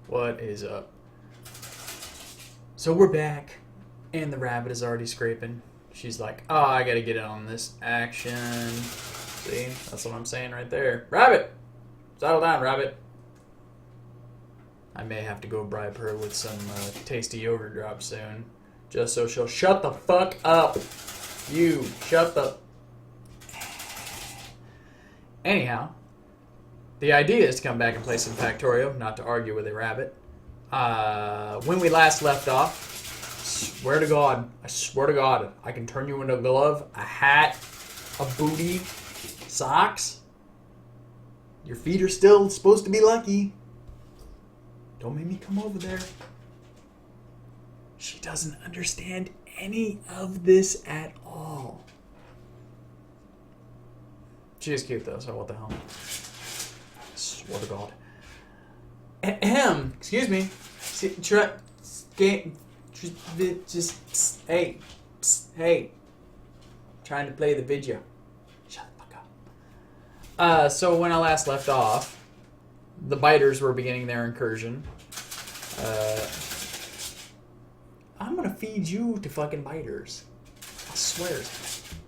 What is up? So we're back, and the rabbit is already scraping. She's like, oh, I gotta get in on this action. See? That's what I'm saying right there. Rabbit! Settle down, rabbit. I may have to go bribe her with some tasty yogurt drops soon. Just so she'll shut the fuck up. You, shut the... Anyhow, the idea is to come back and play some Factorio, not to argue with a rabbit. When we last left off, I swear to God, I can turn you into a glove, a hat, a booty, socks. Your feet are still supposed to be lucky. Don't make me come over there. She doesn't understand any of this at all. She is cute though, so what the hell? I swear to God. Ahem. Excuse me. Hey. Trying to play the video. Shut the fuck up. So when I last left off, the biters were beginning their incursion. I'm gonna feed you to fucking biters. I swear.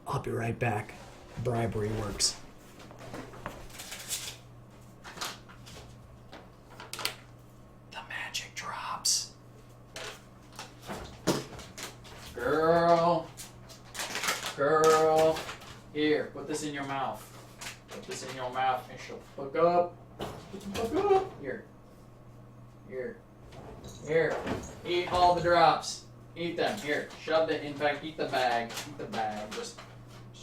I'll be right back. Bribery works. The magic drops. Girl. Here, put this in your mouth. Put this in your mouth and she'll fuck up. Fuck up. Here. Eat all the drops. Eat them. Here. Shove it. In fact, eat the bag. Just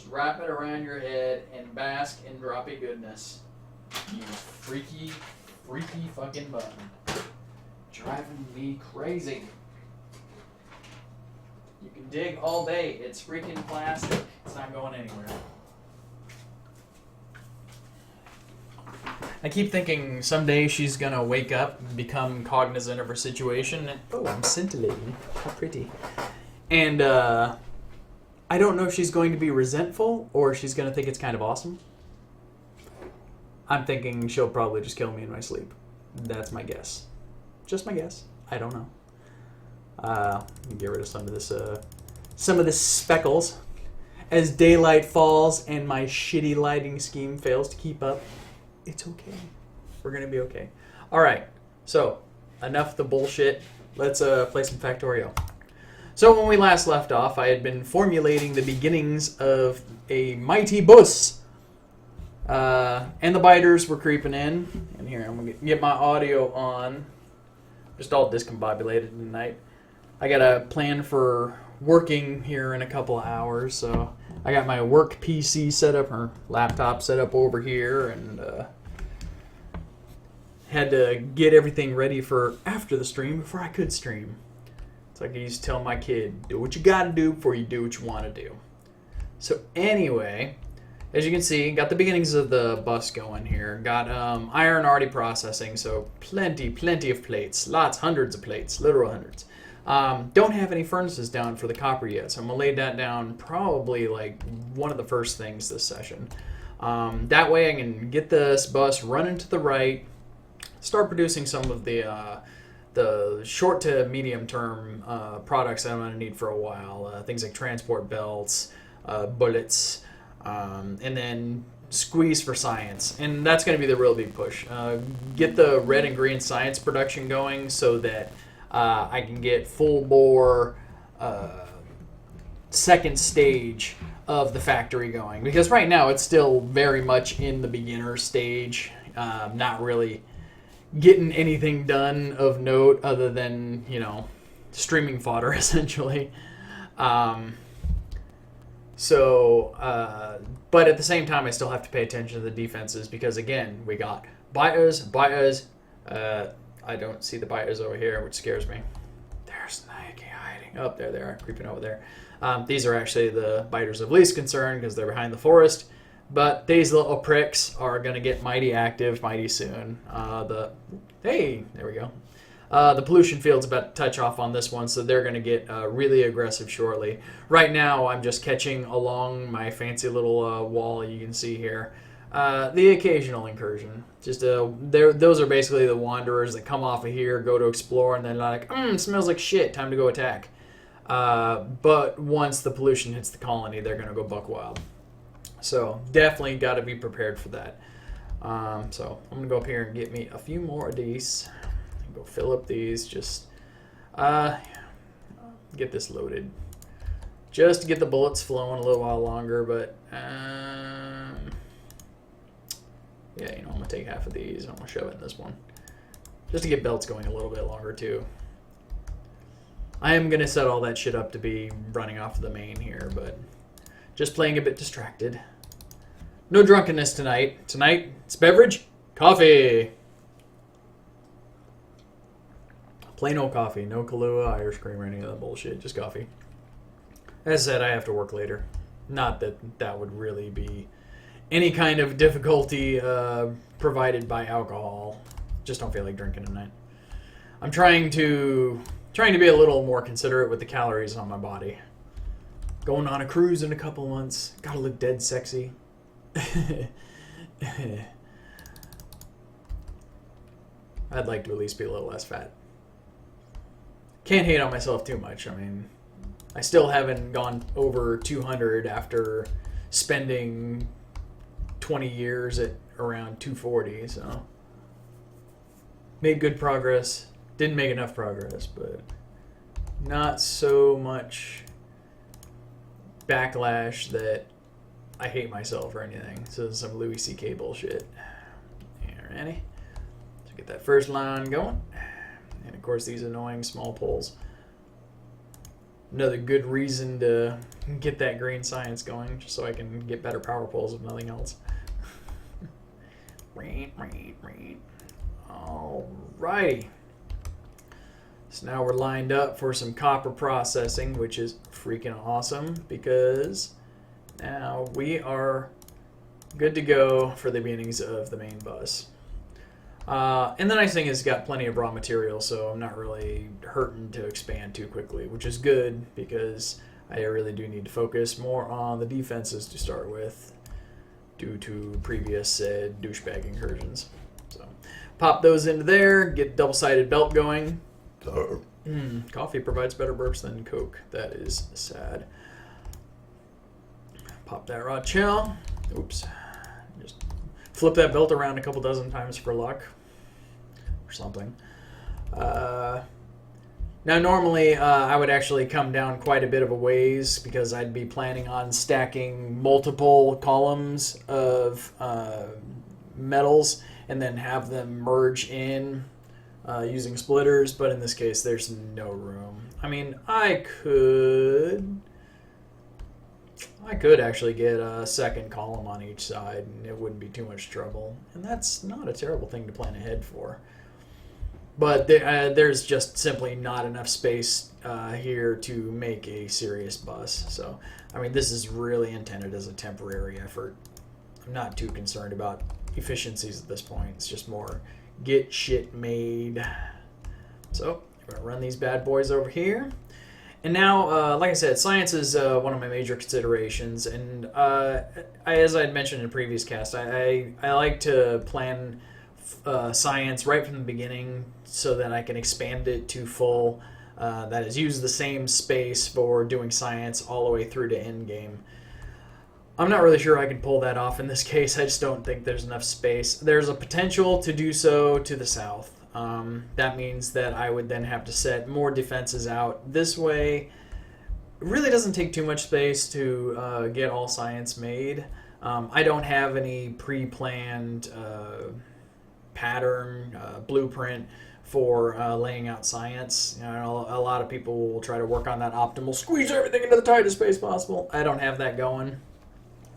wrap it around your head and bask in droppy goodness. You freaky fucking button. Driving me crazy. You can dig all day. It's freaking plastic. It's not going anywhere. I keep thinking someday she's gonna wake up and become cognizant of her situation. And, oh, I'm scintillating. How pretty. And I don't know if she's going to be resentful or she's going to think it's kind of awesome. I'm thinking she'll probably just kill me in my sleep. That's my guess. Just my guess. I don't know. Let me get rid of some of this speckles. As daylight falls and my shitty lighting scheme fails to keep up, it's okay. We're going to be okay. All right. So, enough the bullshit. Let's play some Factorio. So when we last left off, I had been formulating the beginnings of a mighty bus. And the biters were creeping in. And here, I'm going to get my audio on. Just all discombobulated tonight. I got a plan for working here in a couple of hours. So I got my work PC set up, or laptop set up over here. And had to get everything ready for after the stream before I could stream. It's like I used to tell my kid, do what you gotta do before you do what you want to do. So anyway, as you can see, got the beginnings of the bus going here. Got iron already processing, so plenty of plates. Hundreds of plates, literal hundreds. Don't have any furnaces down for the copper yet, so I'm gonna lay that down probably like one of the first things this session. That way I can get this bus running to the right, start producing some of the short to medium term products that I'm going to need for a while. Things like transport belts, bullets, and then squeeze for science. And that's going to be the real big push. Get the red and green science production going so that I can get full bore second stage of the factory going. Because right now it's still very much in the beginner stage. Not really getting anything done of note other than, streaming fodder, essentially. But at the same time, I still have to pay attention to the defenses because, again, we got biters. I don't see the biters over here, which scares me. There's Nike hiding. Oh, there they are, creeping over there. These are actually the biters of least concern because they're behind the forest. But these little pricks are going to get mighty active mighty soon. There we go. The pollution field's about to touch off on this one, so they're going to get really aggressive shortly. Right now, I'm just catching along my fancy little wall you can see here. The occasional incursion. Just those are basically the wanderers that come off of here, go to explore, and then like, smells like shit. Time to go attack. But once the pollution hits the colony, they're gonna go buck wild. So definitely got to be prepared for that. So I'm gonna go up here and get me a few more of these. Go fill up these. Just get this loaded. Just to get the bullets flowing a little while longer, but yeah, I'm gonna take half of these and I'm gonna shove it in this one. Just to get belts going a little bit longer too. I am gonna set all that shit up to be running off the main here, but just playing a bit distracted. No drunkenness tonight. Tonight, it's beverage, coffee. Plain old coffee. No Kahlua, Irish cream, or any of that bullshit. Just coffee. As I said, I have to work later. Not that that would really be any kind of difficulty provided by alcohol. Just don't feel like drinking tonight. I'm trying to be a little more considerate with the calories on my body. Going on a cruise in a couple months. Gotta look dead sexy. I'd like to at least be a little less fat. Can't hate on myself too much. I mean, I still haven't gone over 200 after spending 20 years at around 240, so made good progress. Didn't make enough progress, but not so much backlash that I hate myself or anything. So some Louis C.K. bullshit. Alrighty. So get that first line going. And of course these annoying small poles. Another good reason to get that green science going, just so I can get better power poles if nothing else. Alrighty. So now we're lined up for some copper processing, which is freaking awesome because now we are good to go for the beginnings of the main bus. And the nice thing is it's got plenty of raw material, so I'm not really hurting to expand too quickly, which is good because I really do need to focus more on the defenses to start with due to previous said douchebag incursions. So pop those into there, get double-sided belt going. Coffee provides better burps than Coke. That is sad. Pop that raw shell. Oops. Just flip that belt around a couple dozen times for luck. Or something. Now normally I would actually come down quite a bit of a ways because I'd be planning on stacking multiple columns of metals and then have them merge in using splitters, but in this case there's no room. I mean, I could actually get a second column on each side and it wouldn't be too much trouble, and that's not a terrible thing to plan ahead for. But there's just simply not enough space here to make a serious bus. So, I mean, this is really intended as a temporary effort. I'm not too concerned about efficiencies at this point. It's just more get shit made. So, I'm going to run these bad boys over here. And now, like I said, science is one of my major considerations. And as I had mentioned in a previous cast, I like to plan science right from the beginning so that I can expand it to full. That is, use the same space for doing science all the way through to end game. I'm not really sure I can pull that off in this case. I just don't think there's enough space. There's a potential to do so to the south. That means that I would then have to set more defenses out. This way, it really doesn't take too much space to get all science made. I don't have any pre-planned pattern, blueprint for laying out science. A lot of people will try to work on that optimal, squeeze everything into the tightest space possible. I don't have that going.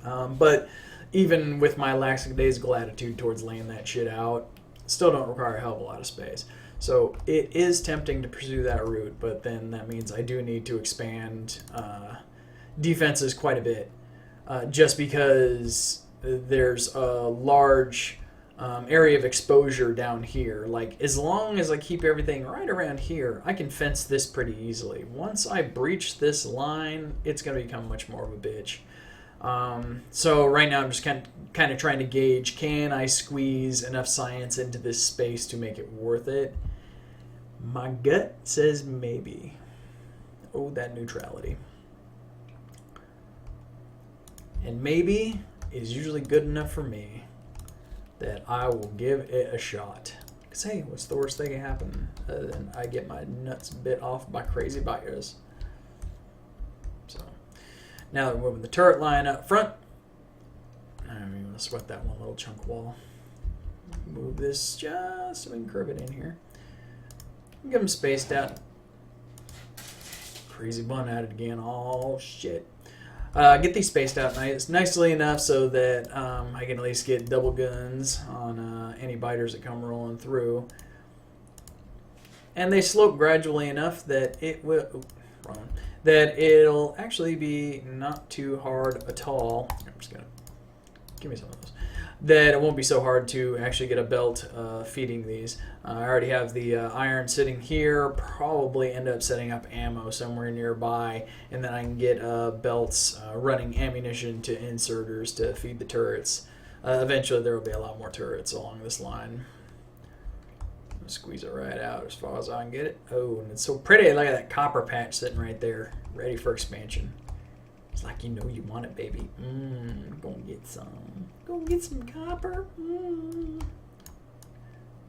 But even with my lackadaisical attitude towards laying that shit out, still don't require a hell of a lot of space. So it is tempting to pursue that route, but then that means I do need to expand defenses quite a bit, just because there's a large area of exposure down here. Like, as long as I keep everything right around here, I can fence this pretty easily. Once I breach this line, it's going to become much more of a bitch. So right now I'm just kind of trying to gauge, can I squeeze enough science into this space to make it worth it? My gut says maybe. Oh, that neutrality. And maybe is usually good enough for me that I will give it a shot. Because, hey, what's the worst thing that can happen other than I get my nuts bit off by crazy buyers? So, now that we're moving the turret line up front, I'm even going to sweat that one little chunk wall. Move this just so we can curve it in here. Get them spaced out. Crazy bun added again. Oh, shit. Get these spaced out nicely enough so that I can at least get double guns on any biters that come rolling through. And they slope gradually enough that it will... that it'll actually be not too hard at all. I'm just going to... Give me some of those. That it won't be so hard to actually get a belt feeding these. I already have the iron sitting here. Probably end up setting up ammo somewhere nearby, and then I can get belts running ammunition to inserters to feed the turrets. Eventually there will be a lot more turrets along this line. Squeeze it right out as far as I can get it. Oh, and it's so pretty. Look at that copper patch sitting right there, ready for expansion. It's like you know you want it, baby. Go get some. Go get some copper.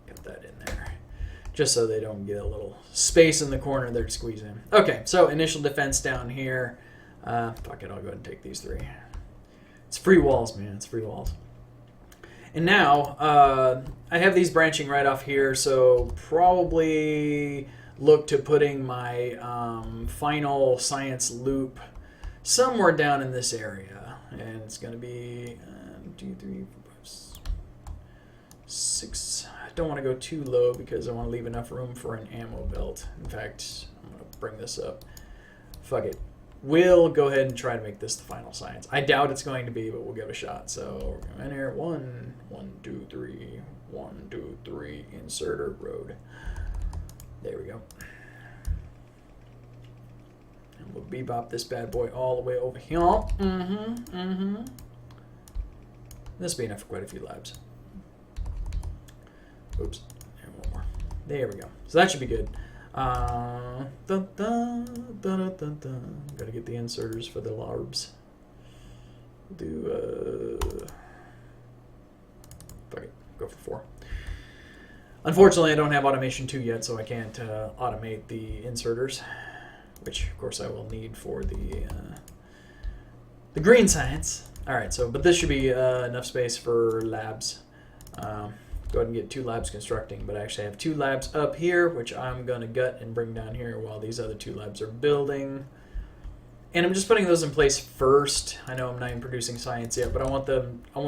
Got that in there. Just so they don't get a little space in the corner there to squeeze in. Okay, so initial defense down here. Fuck it, I'll go ahead and take these three. It's free walls, man. It's free walls. And now, I have these branching right off here, so probably look to putting my final science loop somewhere down in this area. And it's going to be 2, 3, 4, 5, 6. I don't want to go too low because I want to leave enough room for an ammo belt. In fact, I'm going to bring this up. Fuck it. We'll go ahead and try to make this the final science. I doubt it's going to be, but we'll give it a shot. So we're going in here. 1, 2, 3. 1, 2, 3. Inserter road. There we go. And we'll bebop this bad boy all the way over here. This will be enough for quite a few labs. Oops. And one more. There we go. So that should be good. Gotta get the inserters for the larbs. Do fuck it, go for 4. Unfortunately, I don't have automation 2 yet, so I can't automate the inserters, which of course I will need for the green science. All right, so but this should be enough space for labs. Go ahead and get 2 labs constructing, but I actually have 2 labs up here, which I'm going to gut and bring down here while these other 2 labs are building. And I'm just putting those in place first. I know I'm not even producing science yet, but I want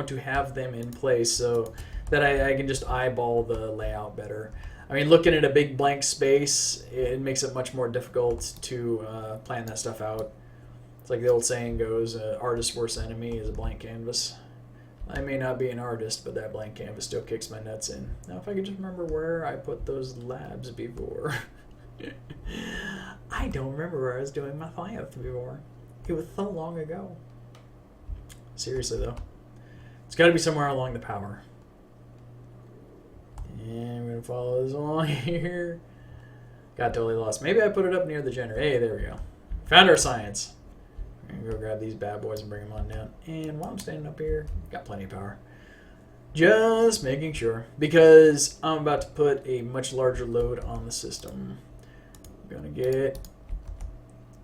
to have them in place so that I can just eyeball the layout better. I mean, looking at a big blank space, it makes it much more difficult to plan that stuff out. It's like the old saying goes, artist's worst enemy is a blank canvas. I may not be an artist, but that blank canvas still kicks my nuts in. Now, if I could just remember where I put those labs before. I don't remember where I was doing my science before. It was so long ago. Seriously, though. It's got to be somewhere along the power. And we're going to follow this along here. Got totally lost. Maybe I put it up near the generator. Hey, there we go. Found our science. I'm going to go grab these bad boys and bring them on down. And while I'm standing up here, got plenty of power. Just making sure. Because I'm about to put a much larger load on the system. I'm going to get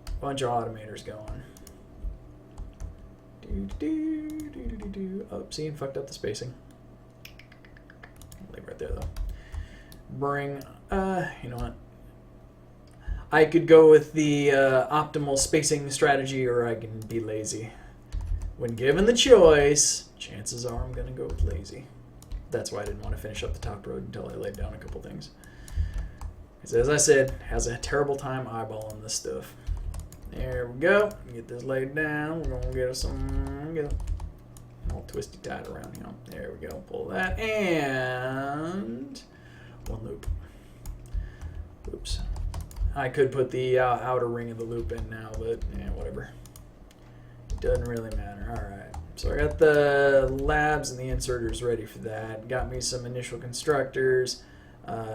a bunch of automators going. Oh, see, fucked up the spacing. Leave right there, though. Bring, you know what? I could go with the optimal spacing strategy, or I can be lazy. When given the choice, chances are I'm going to go with lazy. That's why I didn't want to finish up the top road until I laid down a couple things. Because as I said, has a terrible time eyeballing this stuff. There we go. Get this laid down. We're going to get some... Get all twisty tied around here. There we go. Pull that. And... one loop. Oops. I could put the outer ring of the loop in now, but yeah, whatever. Doesn't really matter. Alright. So I got the labs and the inserters ready for that. Got me some initial constructors.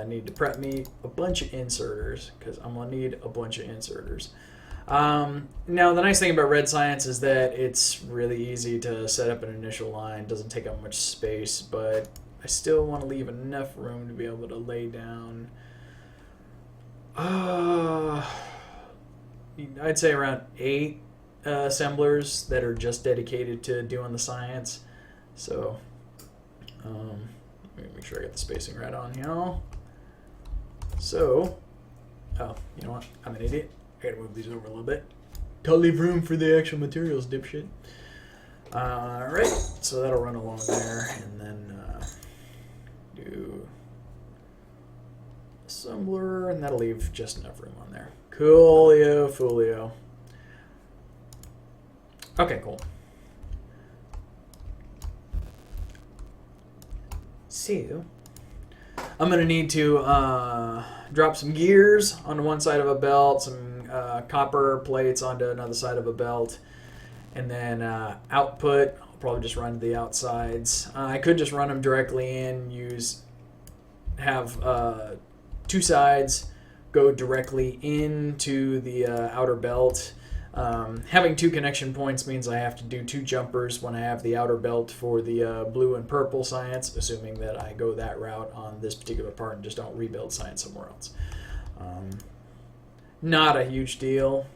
Need to prep me a bunch of inserters because I'm going to need a bunch of inserters. Now, the nice thing about Red Science is that it's really easy to set up an initial line. It doesn't take up much space, but I still want to leave enough room to be able to lay down. I'd say around 8 assemblers that are just dedicated to doing the science. So, let me make sure I got the spacing right on here. So, oh, you know what? I'm an idiot. I gotta move these over a little bit. Gotta leave room for the actual materials, dipshit. Alright, so that'll run along there, and then do assembler, and that'll leave just enough room on there. Coolio, foolio. Okay, cool. So, I'm going to need to drop some gears onto one side of a belt, some copper plates onto another side of a belt, and then output, I'll probably just run to the outsides. I could just run them directly in, have 2 sides go directly into the outer belt. Having 2 connection points means I have to do 2 jumpers when I have the outer belt for the blue and purple science, assuming that I go that route on this particular part and just don't rebuild science somewhere else. Not a huge deal.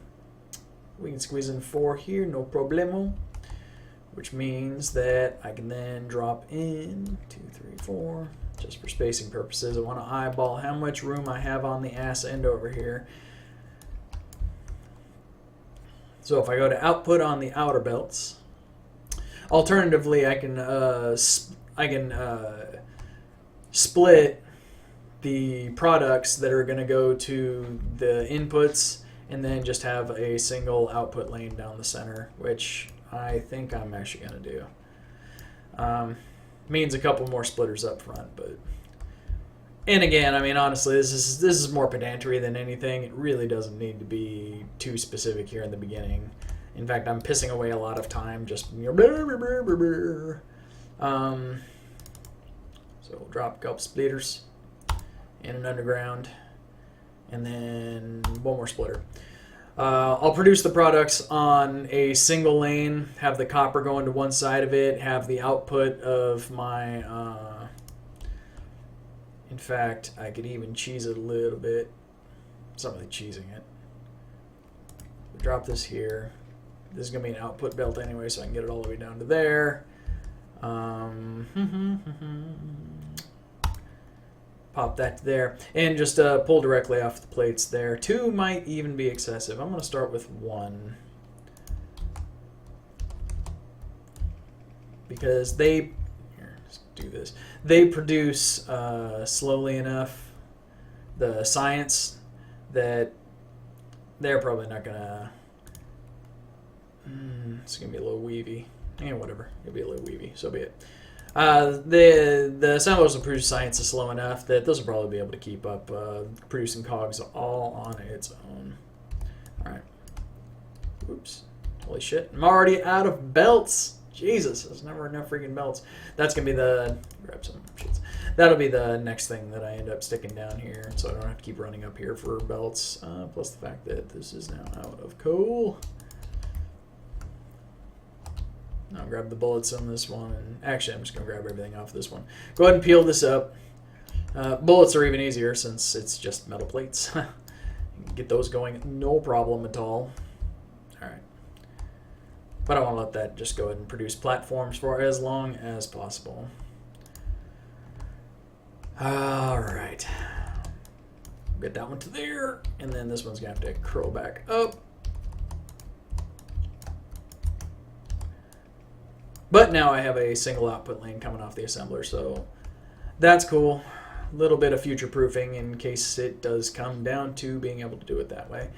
We can squeeze in 4 here, no problemo. Which means that I can then drop in 2, 3, 4, just for spacing purposes. I want to eyeball how much room I have on the ass end over here. So if I go to output on the outer belts, alternatively I can split the products that are going to go to the inputs and then just have a single output lane down the center, which I think I'm actually going to do. Means a couple more splitters up front, but and again, I mean, honestly, this is more pedantry than anything. It really doesn't need to be too specific here in the beginning. In fact, I'm pissing away a lot of time just. So we'll drop a couple splitters in an underground, and then one more splitter. I'll produce the products on a single lane, have the copper going to one side of it, have the output of my. In fact, I could even cheese it a little bit. It's not really cheesing it. Drop this here. This is going to be an output belt anyway, so I can get it all the way down to there. Pop that to there. And just pull directly off the plates there. 2 might even be excessive. I'm going to start with 1. Because they... Let's do this. They produce slowly enough the science that they're probably not gonna. It's gonna be a little weavy. Whatever. It'll be a little weavy. So be it. The assemblers will produce science is slow enough that those will probably be able to keep up producing cogs all on its own. All right. Oops. Holy shit! I'm already out of belts. Jesus, there's never enough freaking belts. That's going to be grab some shits. That'll be the next thing that I end up sticking down here, so I don't have to keep running up here for belts, plus the fact that this is now out of coal. I'll grab the bullets on this one, and actually I'm just going to grab everything off this one. Go ahead and peel this up. Bullets are even easier since it's just metal plates. You can get those going no problem at all. Alright. But I want to let that just go ahead and produce platforms for as long as possible. Alright. Get that one to there. And then this one's going to have to curl back up. But now I have a single output lane coming off the assembler, so that's cool. A little bit of future proofing in case it does come down to being able to do it that way.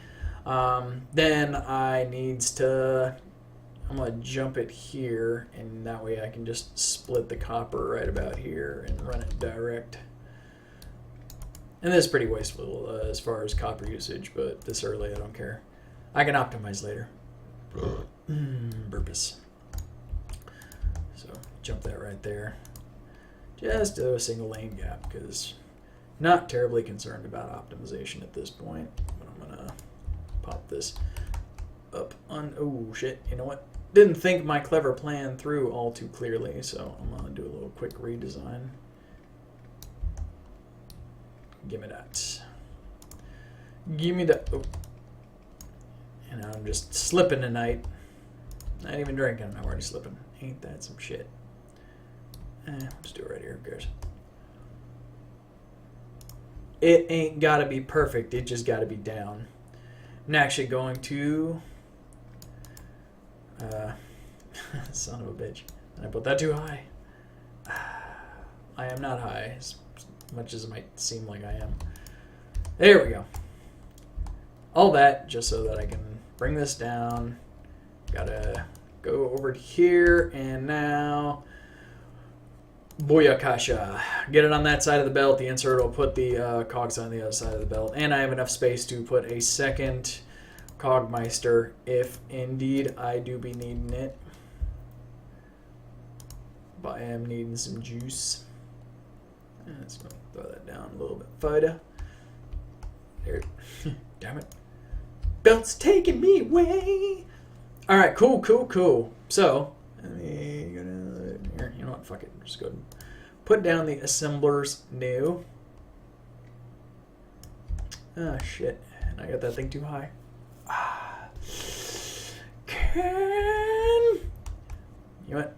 Then I needs to... I'm going to jump it here, and that way I can just split the copper right about here and run it direct. And this is pretty wasteful as far as copper usage, but this early I don't care. I can optimize later. Purpose. So jump that right there. Just a single lane gap, because not terribly concerned about optimization at this point. But I'm gonna pop this up on. Oh shit! You know what? Didn't think my clever plan through all too clearly, so I'm gonna do a little quick redesign. Give me that. Give me that. Oh. And I'm just slipping tonight. Not even drinking. I'm already slipping. Ain't that some shit? Let's do it right here. Who cares? It ain't gotta be perfect. It just gotta be down. I'm actually going to. Son of a bitch. And I put that too high. I am not high, as much as it might seem like I am. There we go. All that just so that I can bring this down. Gotta go over to here, and now Booyakasha. Get it on that side of the belt. The insert will put the cogs on the other side of the belt, and I have enough space to put a second Cogmeister if indeed I do be needing it. But I am needing some juice. Let's go throw that down a little bit further. There. Damn it. Belt's taking me away. Alright, cool. So, let me go down here. You know what? Fuck it. Just go ahead and put down the assemblers new. Ah, shit. And I got that thing too high. You know what?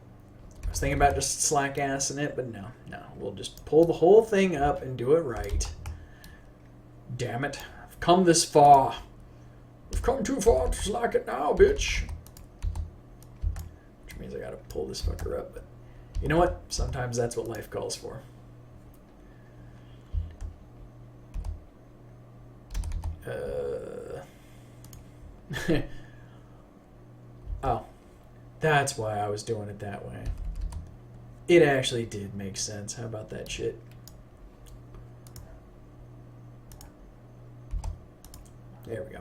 I was thinking about just slack assing it, but no. We'll just pull the whole thing up and do it right. Damn it. I've come this far. We've come too far to slack it now, bitch. Which means I gotta pull this fucker up, but you know what? Sometimes that's what life calls for. Oh, that's why I was doing it that way. It actually did make sense. How about that shit? There we go.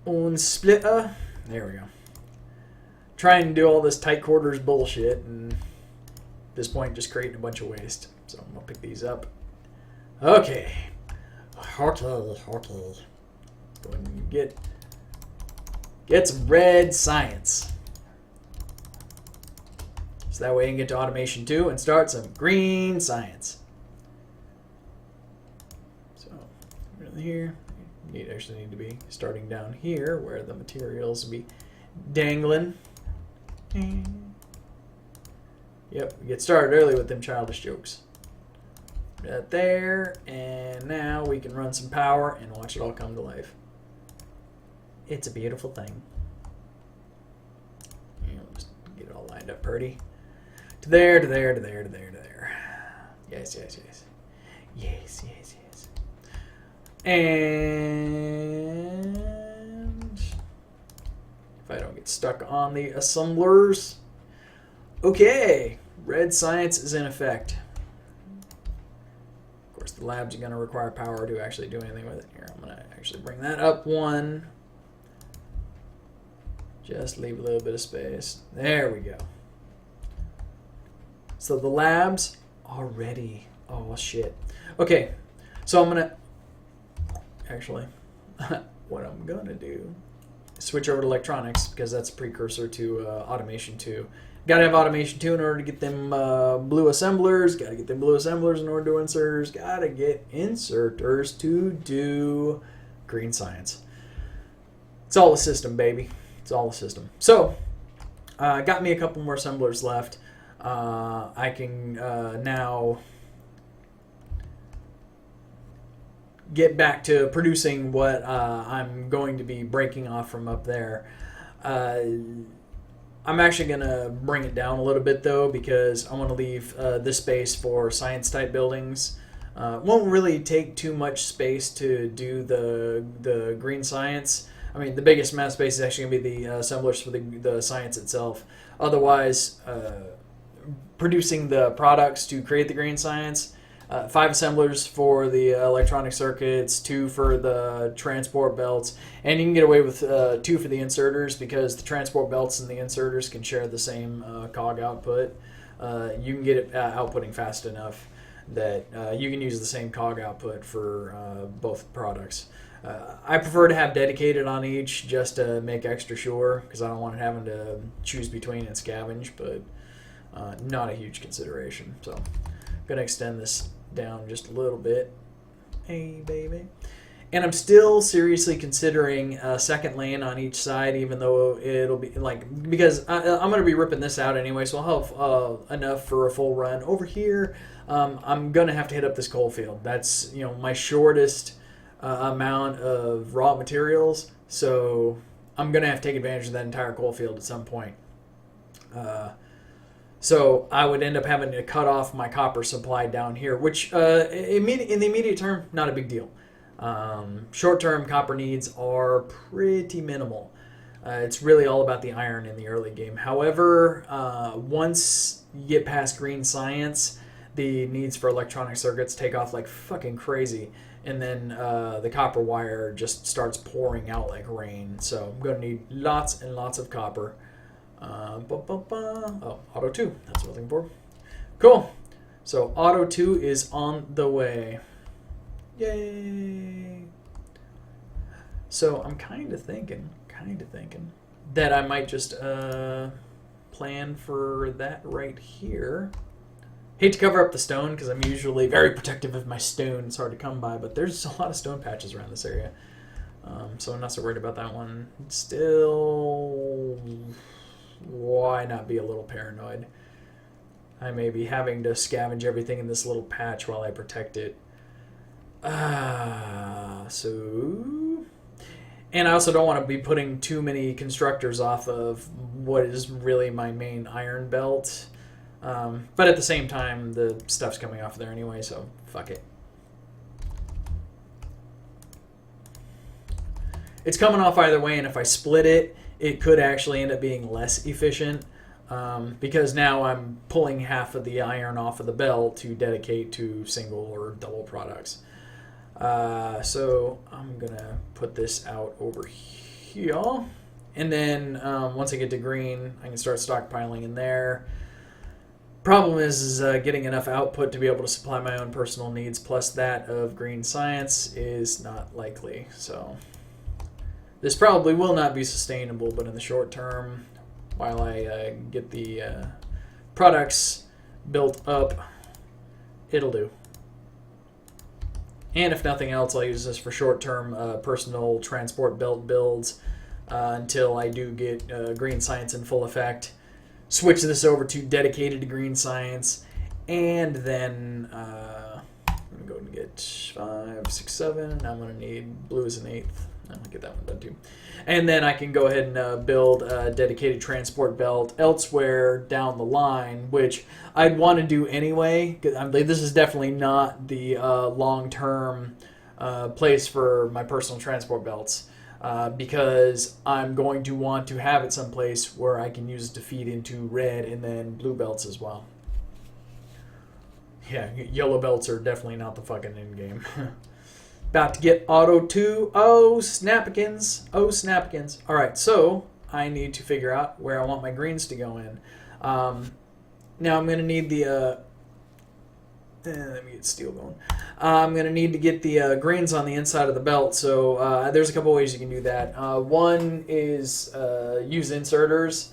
On splitter. There we go. Trying to do all this tight quarters bullshit, and at this point just creating a bunch of waste. So I'm gonna pick these up. Okay. Go and get some red science. So that way you can get to automation 2 and start some green science. So really here, you actually need to be starting down here where the materials will be dangling. Yep, we get started early with them childish jokes. Right there, and now we can run some power and watch it all come to life. It's a beautiful thing. Just get it all lined up pretty. To there, to there, to there, to there, to there. Yes. And if I don't get stuck on the assemblers. Okay, red science is in effect. Of course, the labs are going to require power to actually do anything with it. Here, I'm going to actually bring that up one. Just leave a little bit of space. There we go. So the labs are ready. Oh, shit. Okay, so I'm going to... Actually, what I'm going to do is switch over to electronics, because that's a precursor to automation 2. Got to have automation 2 in order to get them blue assemblers. Got to get them blue assemblers in order to do inserters. Got to get inserters to do green science. It's all a system, baby. It's all a system. So, got me a couple more assemblers left. I can now get back to producing what I'm going to be breaking off from up there. I'm actually going to bring it down a little bit, though, because I want to leave this space for science-type buildings. Won't really take too much space to do the green science. I mean, the biggest amount of space is actually going to be the assemblers for the science itself. Otherwise, producing the products to create the green science, 5 assemblers for the electronic circuits, 2 for the transport belts, and you can get away with 2 for the inserters because the transport belts and the inserters can share the same cog output. You can get it outputting fast enough that you can use the same cog output for both products. I prefer to have dedicated on each just to make extra sure because I don't want it having to choose between and scavenge, but not a huge consideration. So I'm going to extend this down just a little bit. Hey, baby. And I'm still seriously considering a second lane on each side, even though it'll be like, because I'm going to be ripping this out anyway, so I'll have enough for a full run. Over here, I'm going to have to hit up this coal field. That's, my shortest amount of raw materials, so I'm going to have to take advantage of that entire coal field at some point. So I would end up having to cut off my copper supply down here, which in the immediate term, not a big deal. Short-term copper needs are pretty minimal. It's really all about the iron in the early game. However, once you get past green science, the needs for electronic circuits take off like fucking crazy. And then the copper wire just starts pouring out like rain. So I'm going to need lots and lots of copper. Oh, Auto 2. That's what I'm looking for. Cool. So Auto 2 is on the way. Yay. So I'm kind of thinking that I might just plan for that right here. Hate to cover up the stone because I'm usually very protective of my stone. It's hard to come by, but there's a lot of stone patches around this area. So I'm not so worried about that one. Still, why not be a little paranoid? I may be having to scavenge everything in this little patch while I protect it. And I also don't want to be putting too many constructors off of what is really my main iron belt. But at the same time, the stuff's coming off there anyway, so fuck it. It's coming off either way, and if I split it, it could actually end up being less efficient because now I'm pulling half of the iron off of the belt to dedicate to single or double products. So I'm going to put this out over here. And then once I get to green, I can start stockpiling in there. Problem is getting enough output to be able to supply my own personal needs plus that of green science is not likely. So this probably will not be sustainable, but in the short term, while I get the products built up, it'll do. And if nothing else, I'll use this for short-term personal transport belt builds until I do get green science in full effect. Switch this over to dedicated to green science, and then I'm going to go and get 5, 6, 7. I'm going to need blue as an 8th. I'm going to get that one done too. And then I can go ahead and build a dedicated transport belt elsewhere down the line, which I'd want to do anyway. This is definitely not the long-term place for my personal transport belts. Because I'm going to want to have it someplace where I can use it to feed into red and then blue belts as well. Yeah, yellow belts are definitely not the fucking end game. About to get Auto 2. Oh, snapikins. Oh, snapikins. Alright, so I need to figure out where I want my greens to go in. Now I'm going to need the... let me get steel going. I'm going to need to get the greens on the inside of the belt. So there's a couple ways you can do that. One is use inserters.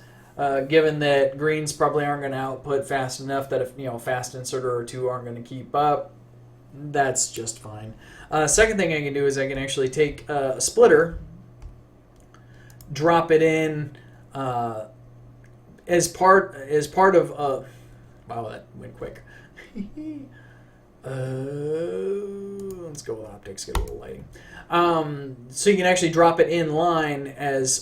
Given that greens probably aren't going to output fast enough that if fast inserter or two aren't going to keep up, that's just fine. Second thing I can do is I can actually take a splitter, drop it in as part of. Wow, that went quick. Let's go with optics, get a little lighting. So you can actually drop it in line as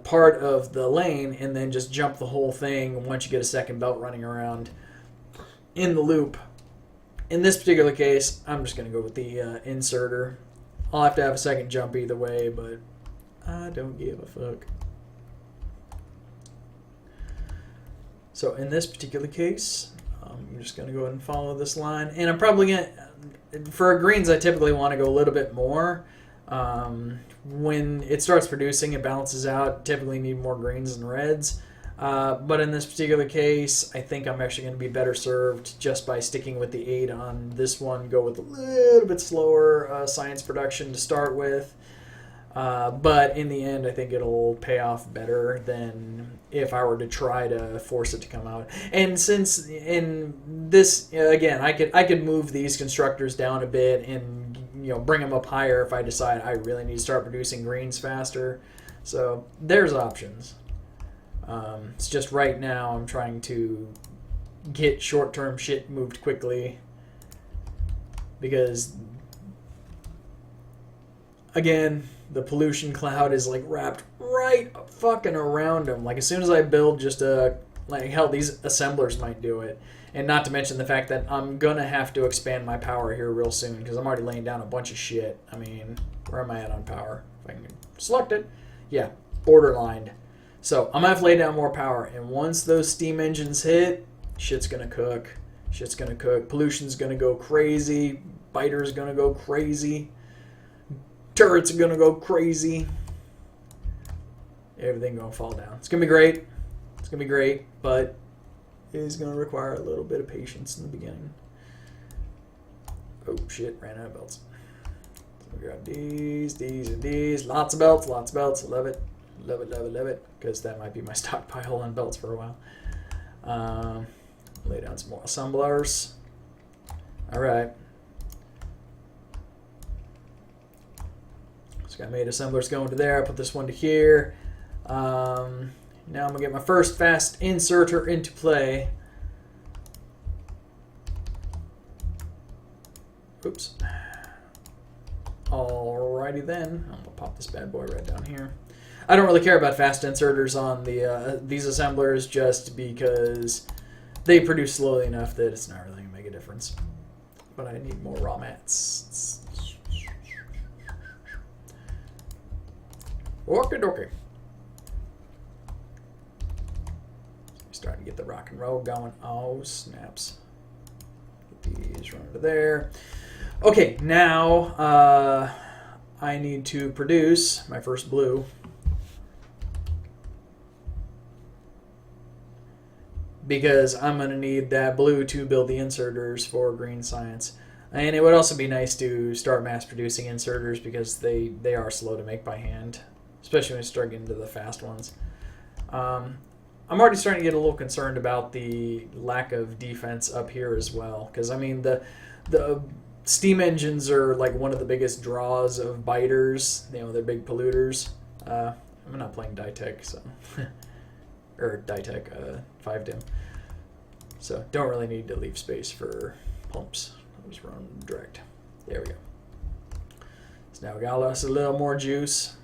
part of the lane and then just jump the whole thing once you get a second belt running around in the loop. In this particular case, I'm just going to go with the inserter. I'll have to have a second jump either way, but I don't give a fuck. So in this particular case, I'm just going to go ahead and follow this line. And I'm probably going to, for greens, I typically want to go a little bit more. When it starts producing, it balances out. Typically need more greens than reds. But in this particular case, I think I'm actually going to be better served just by sticking with the 8 on this one. Go with a little bit slower science production to start with. But in the end, I think it'll pay off better than if I were to try to force it to come out. And since in this, again, I could move these constructors down a bit and bring them up higher if I decide I really need to start producing greens faster. So there's options. It's just right now I'm trying to get short-term shit moved quickly because, again, the pollution cloud is like wrapped right fucking around them. Like as soon as I build just like hell, these assemblers might do it. And not to mention the fact that I'm gonna have to expand my power here real soon because I'm already laying down a bunch of shit. I mean, where am I at on power? If I can select it. Yeah, borderlined. So I'm gonna have to lay down more power. And once those steam engines hit, shit's gonna cook. Shit's gonna cook. Pollution's gonna go crazy. Biter's gonna go crazy. Turrets are gonna go crazy. Everything gonna fall down. It's gonna be great. It's gonna be great, but it is gonna require a little bit of patience in the beginning. Oh shit, ran out of belts. So we grab these, and these. Lots of belts, lots of belts. Love it. Love it, love it, love it. Because that might be my stockpile on belts for a while. Lay down some more assemblers. Alright. So got made assemblers going to there. I put this one to here. Now I'm going to get my first fast inserter into play. Oops. Alrighty then. I'm going to pop this bad boy right down here. I don't really care about fast inserters on the these assemblers just because they produce slowly enough that it's not really going to make a difference. But I need more raw mats. Okie dokie. Starting to get the rock and roll going. Oh, snaps. Get these run to there. Okay, now I need to produce my first blue. Because I'm going to need that blue to build the inserters for green science. And it would also be nice to start mass producing inserters because they are slow to make by hand. Especially when you start getting to the fast ones. I'm already starting to get a little concerned about the lack of defense up here as well. Because, I mean, the steam engines are like one of the biggest draws of biters. They're big polluters. I'm not playing Ditech, so... or Ditech 5-dim. So don't really need to leave space for pumps. I'll just run direct. There we go. So now we got us a little more juice.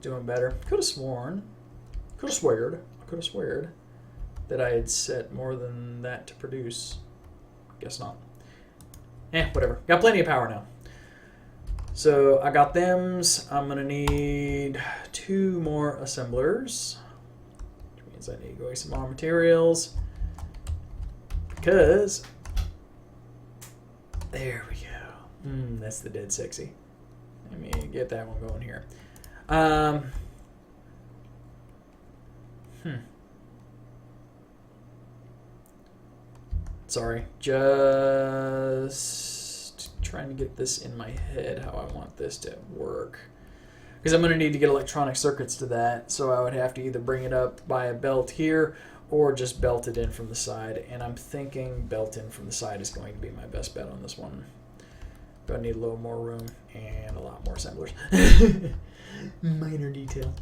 Doing better. Could have sworn that I had set more than that to produce. Guess not. Whatever. Got plenty of power now. So I got thems. I'm going to need 2 more assemblers. Which means I need to go get some more materials. Because... there we go. That's the dead sexy. Let me get that one going here. Sorry. Just trying to get this in my head how I want this to work. Because I'm going to need to get electronic circuits to that, so I would have to either bring it up by a belt here or just belt it in from the side. And I'm thinking belt in from the side is going to be my best bet on this one. But I need a little more room and a lot more assemblers. Minor detail.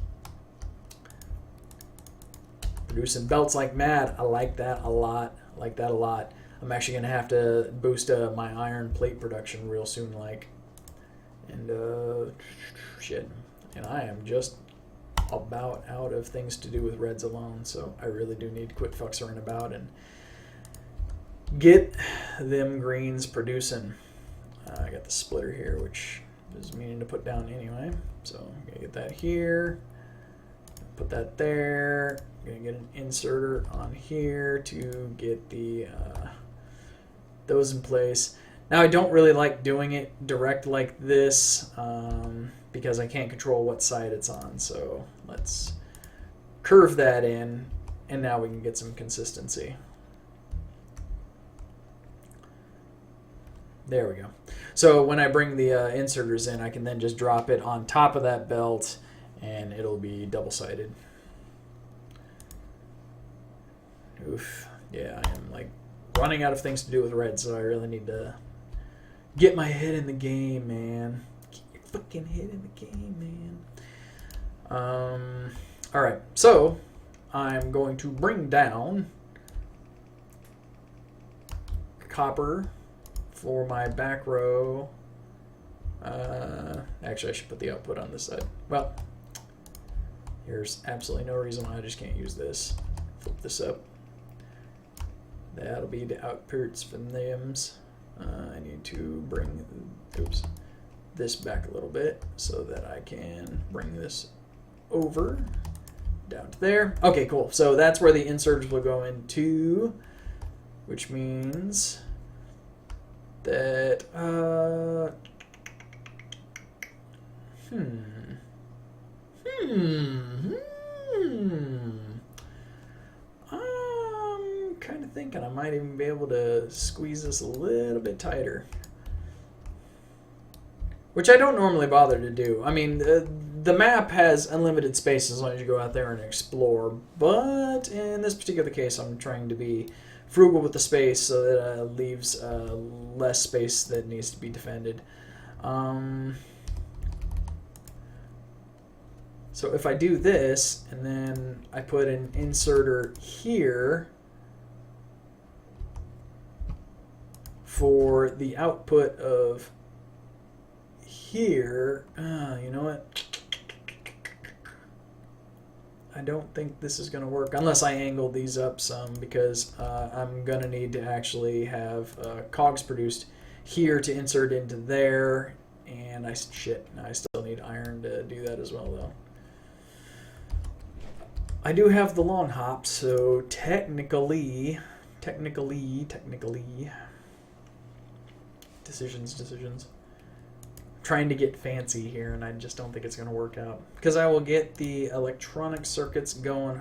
Producing belts like mad. I like that a lot. I like that a lot. I'm actually going to have to boost my iron plate production real soon, and shit. And I am just about out of things to do with reds alone, so I really do need to quit fuxering about and get them greens producing. I got the splitter here, which is meaning to put down anyway, so I'm going to get that here. put that there. I'm gonna get an inserter on here to get the those in place. Now I don't really like doing it direct like this because I can't control what side it's on. So let's curve that in, and now we can get some consistency. There we go. So when I bring the inserters in, I can then just drop it on top of that belt, and it'll be double-sided. Oof. Yeah, I am like running out of things to do with red, so I really need to get my head in the game, man. Get your fucking head in the game, man. All right, so I'm going to bring down copper for my back row. Actually, I should put the output on this side. Well, there's absolutely no reason why I just can't use this. Flip this up. That'll be the outputs from them. I need to bring this back a little bit so that I can bring this over down to there. Okay, cool. So that's where the inserts will go into, which means that I'm kind of thinking I might even be able to squeeze this a little bit tighter, which I don't normally bother to do. I mean, the map has unlimited space as long as you go out there and explore, but in this particular case, I'm trying to be frugal with the space so that it leaves less space that needs to be defended. So if I do this, and then I put an inserter here for the output of here, you know what? I don't think this is going to work unless I angle these up some, because I'm going to need to actually have cogs produced here to insert into there, and I still need iron to do that as well, though. I do have the long hop, so technically, decisions. Trying to get fancy here, and I just don't think it's going to work out, because I will get the electronic circuits going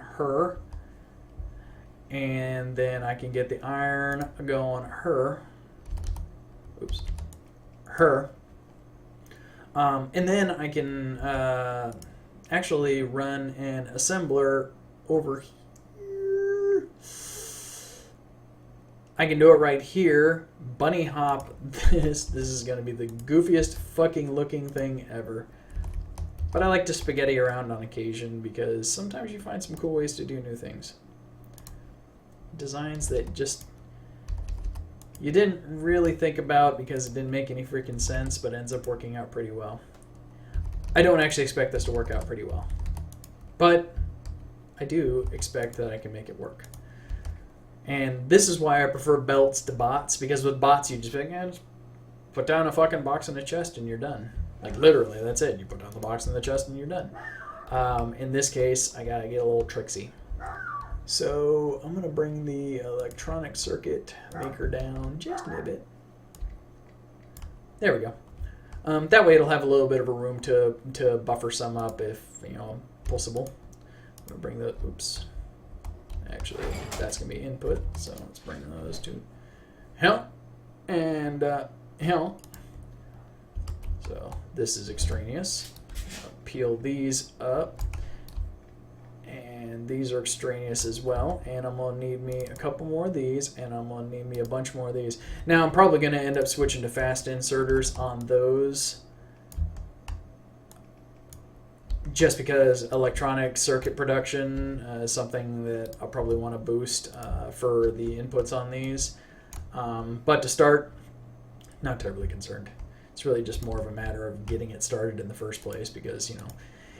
and then I can get the iron going and then I can actually run an assembler over here. I can do it right here. Bunny hop this. This is going to be the goofiest fucking looking thing ever. But I like to spaghetti around on occasion because sometimes you find some cool ways to do new things. Designs that just you didn't really think about because it didn't make any freaking sense, but ends up working out pretty well. I don't actually expect this to work out pretty well, but I do expect that I can make it work. And this is why I prefer belts to bots, because with bots you just put down a fucking box in the chest and you're done. Like literally, that's it. You put down the box in the chest and you're done. In this case, I gotta get a little tricksy. So I'm gonna bring the electronic circuit maker down just a little bit. There we go. That way it'll have a little bit of a room to buffer some up if possible. I'm gonna bring the Actually, that's going to be input, so let's bring those to hell and hell. So this is extraneous. I'll peel these up, and these are extraneous as well. And I'm going to need me a couple more of these, and I'm going to need me a bunch more of these. Now I'm probably going to end up switching to fast inserters on those, just because electronic circuit production is something that I'll probably want to boost for the inputs on these. But to start, not terribly concerned. It's really just more of a matter of getting it started in the first place, because,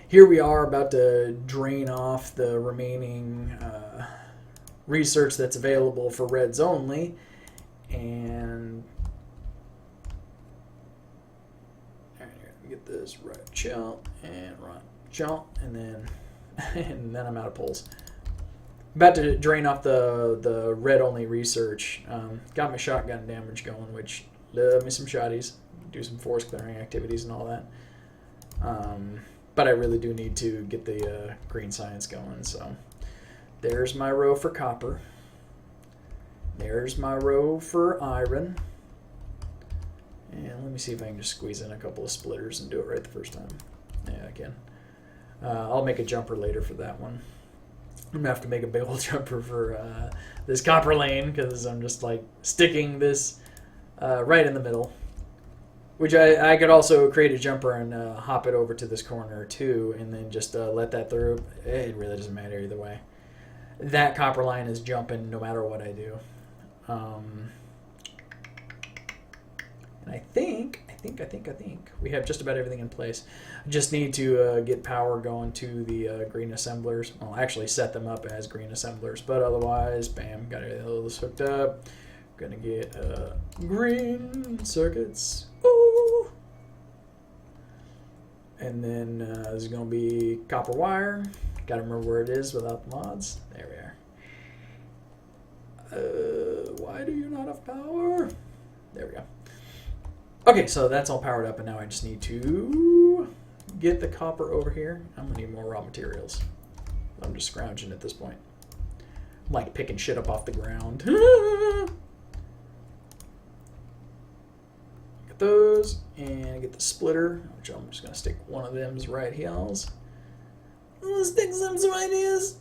here we are about to drain off the remaining research that's available for reds only, and get this right chill and right. Jump, and then and then I'm out of poles. About to drain off the red-only research. Got my shotgun damage going, which love me some shotties. Do some forest clearing activities and all that. But I really do need to get the green science going, so... There's my row for copper. There's my row for iron. And let me see if I can just squeeze in a couple of splitters and do it right the first time. Yeah, I can. I'll make a jumper later for that one. I'm going to have to make a big old jumper for this copper lane because I'm just like sticking this right in the middle. Which I could also create a jumper and hop it over to this corner too and then just let that through. It really doesn't matter either way. That copper line is jumping no matter what I do. And I think we have just about everything in place. I just need to get power going to the green assemblers. Well, actually set them up as green assemblers, but otherwise, bam, got all this hooked up. Gonna get green circuits. Ooh. And then there's gonna be copper wire. Gotta remember where it is without the mods. There we are. Why do you not have power? There we go. Okay, so that's all powered up, and now I just need to get the copper over here. I'm gonna need more raw materials. I'm just scrounging at this point. I'm like picking shit up off the ground. Get those, and get the splitter, which I'm just gonna stick one of them's right heels. I'm gonna stick some right heels.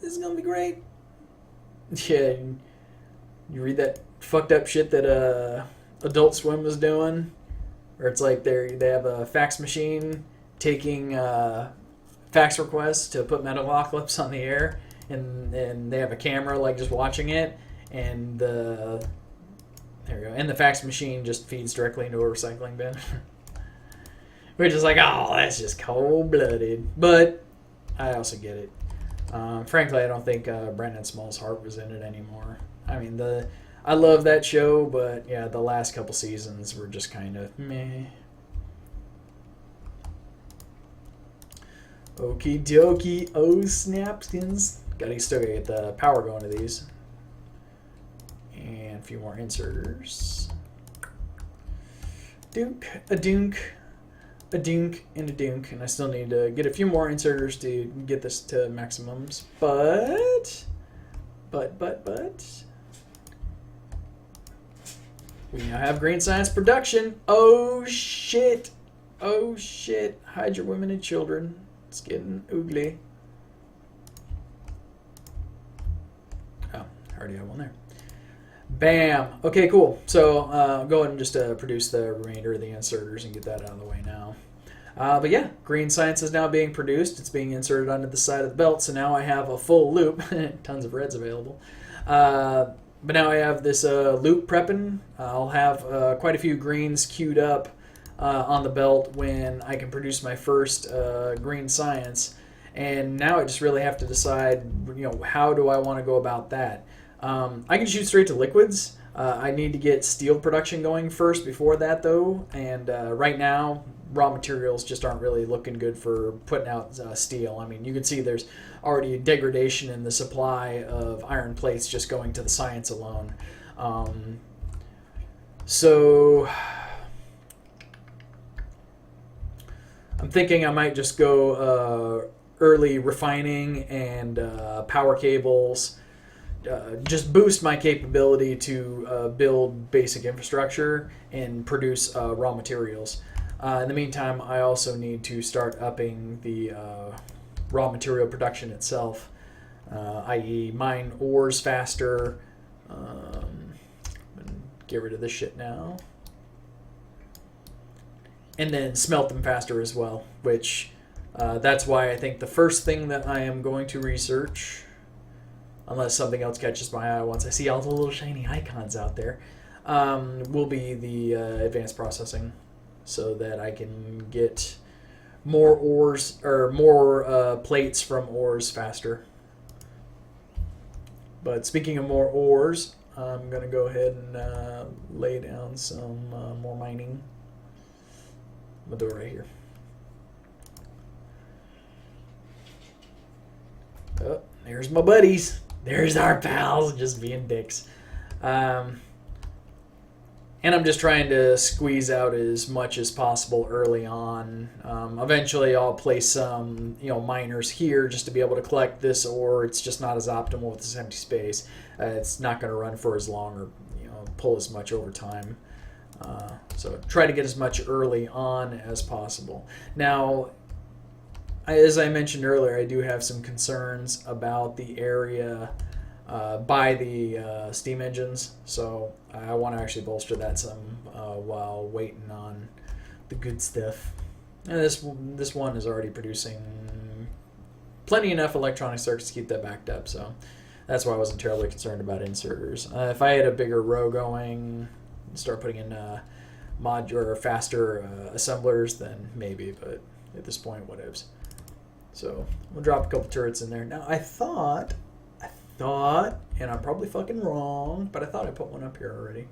This is gonna be great. Yeah, you read that fucked up shit that Adult Swim was doing, where it's like they have a fax machine taking fax requests to put Metalocalypse on the air, and they have a camera like just watching it, and there we go, and the fax machine just feeds directly into a recycling bin. Which is like, oh, that's just cold-blooded, but I also get it. Frankly, I don't think Brandon Small's heart was in it anymore. I mean, I love that show, but yeah, the last couple seasons were just kind of meh. Okie dokie, oh snapskins. Still gotta get the power going to these. And a few more inserters. A dunk, and a dunk. And I still need to get a few more inserters to get this to maximums. But. We now have green science production. Oh shit. Hide your women and children. It's getting ugly. Oh, I already have one there. Bam. Okay, cool. So go ahead and just produce the remainder of the inserters and get that out of the way now. But yeah, green science is now being produced. It's being inserted onto the side of the belt. So now I have a full loop. Tons of reds available. But now I have this loop prepping. I'll have quite a few greens queued up on the belt when I can produce my first green science. And now I just really have to decide, how do I want to go about that? I can shoot straight to liquids. I need to get steel production going first before that, though. And right now, raw materials just aren't really looking good for putting out steel. I mean, you can see there's already a degradation in the supply of iron plates just going to the science alone. So I'm thinking I might just go early refining and power cables. Just boost my capability to build basic infrastructure and produce raw materials. In the meantime, I also need to start upping the raw material production itself, i.e. mine ores faster. Get rid of this shit now. And then smelt them faster as well, which that's why I think the first thing that I am going to research, unless something else catches my eye once I see all the little shiny icons out there, will be the advanced processing, so that I can get more ores or more plates from ores faster. But speaking of more ores, I'm going to go ahead and lay down some more mining. I'm going to do it right here. Oh, there's my buddies. There's our pals just being dicks. And I'm just trying to squeeze out as much as possible early on. Eventually, I'll place some, miners here just to be able to collect this ore. It's just not as optimal with this empty space. It's not going to run for as long or pull as much over time. So try to get as much early on as possible. Now, as I mentioned earlier, I do have some concerns about the area by the steam engines, so I want to actually bolster that some while waiting on the good stuff. And this one is already producing plenty enough electronic circuits to keep that backed up, so that's why I wasn't terribly concerned about inserters. If I had a bigger row going, start putting in modular, faster assemblers, then maybe, but at this point, whatevs. So we'll drop a couple turrets in there. Now I thought, and I'm probably fucking wrong, but I thought I put one up here already,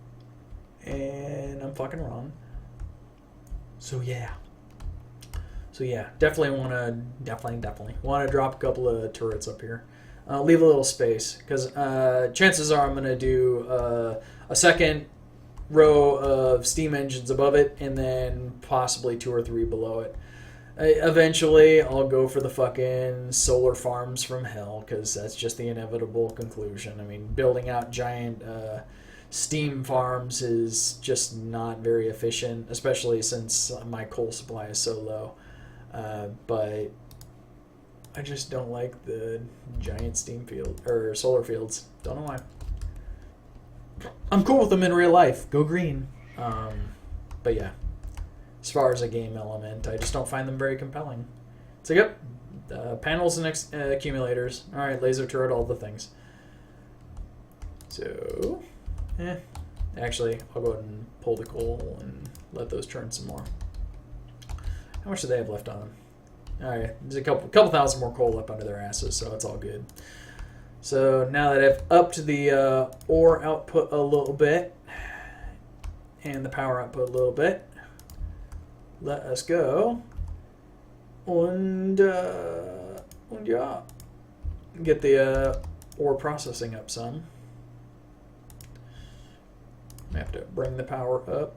and I'm fucking wrong. So yeah, definitely want to drop a couple of turrets up here. Leave a little space because chances are I'm going to do a second row of steam engines above it, and then possibly 2 or 3 below it. Eventually, I'll go for the fucking solar farms from hell, because that's just the inevitable conclusion. I mean, building out giant steam farms is just not very efficient, especially since my coal supply is so low. But I just don't like the giant steam field or solar fields. Don't know why. I'm cool with them in real life. Go green. But yeah. As far as a game element, I just don't find them very compelling. So yep, panels and accumulators. All right, laser turret, all the things. So, actually, I'll go ahead and pull the coal and let those turn some more. How much do they have left on them? All right, there's a couple thousand more coal up under their asses, so it's all good. So now that I've upped the ore output a little bit and the power output a little bit, let us go and yeah, get the ore processing up some. I have to bring the power up.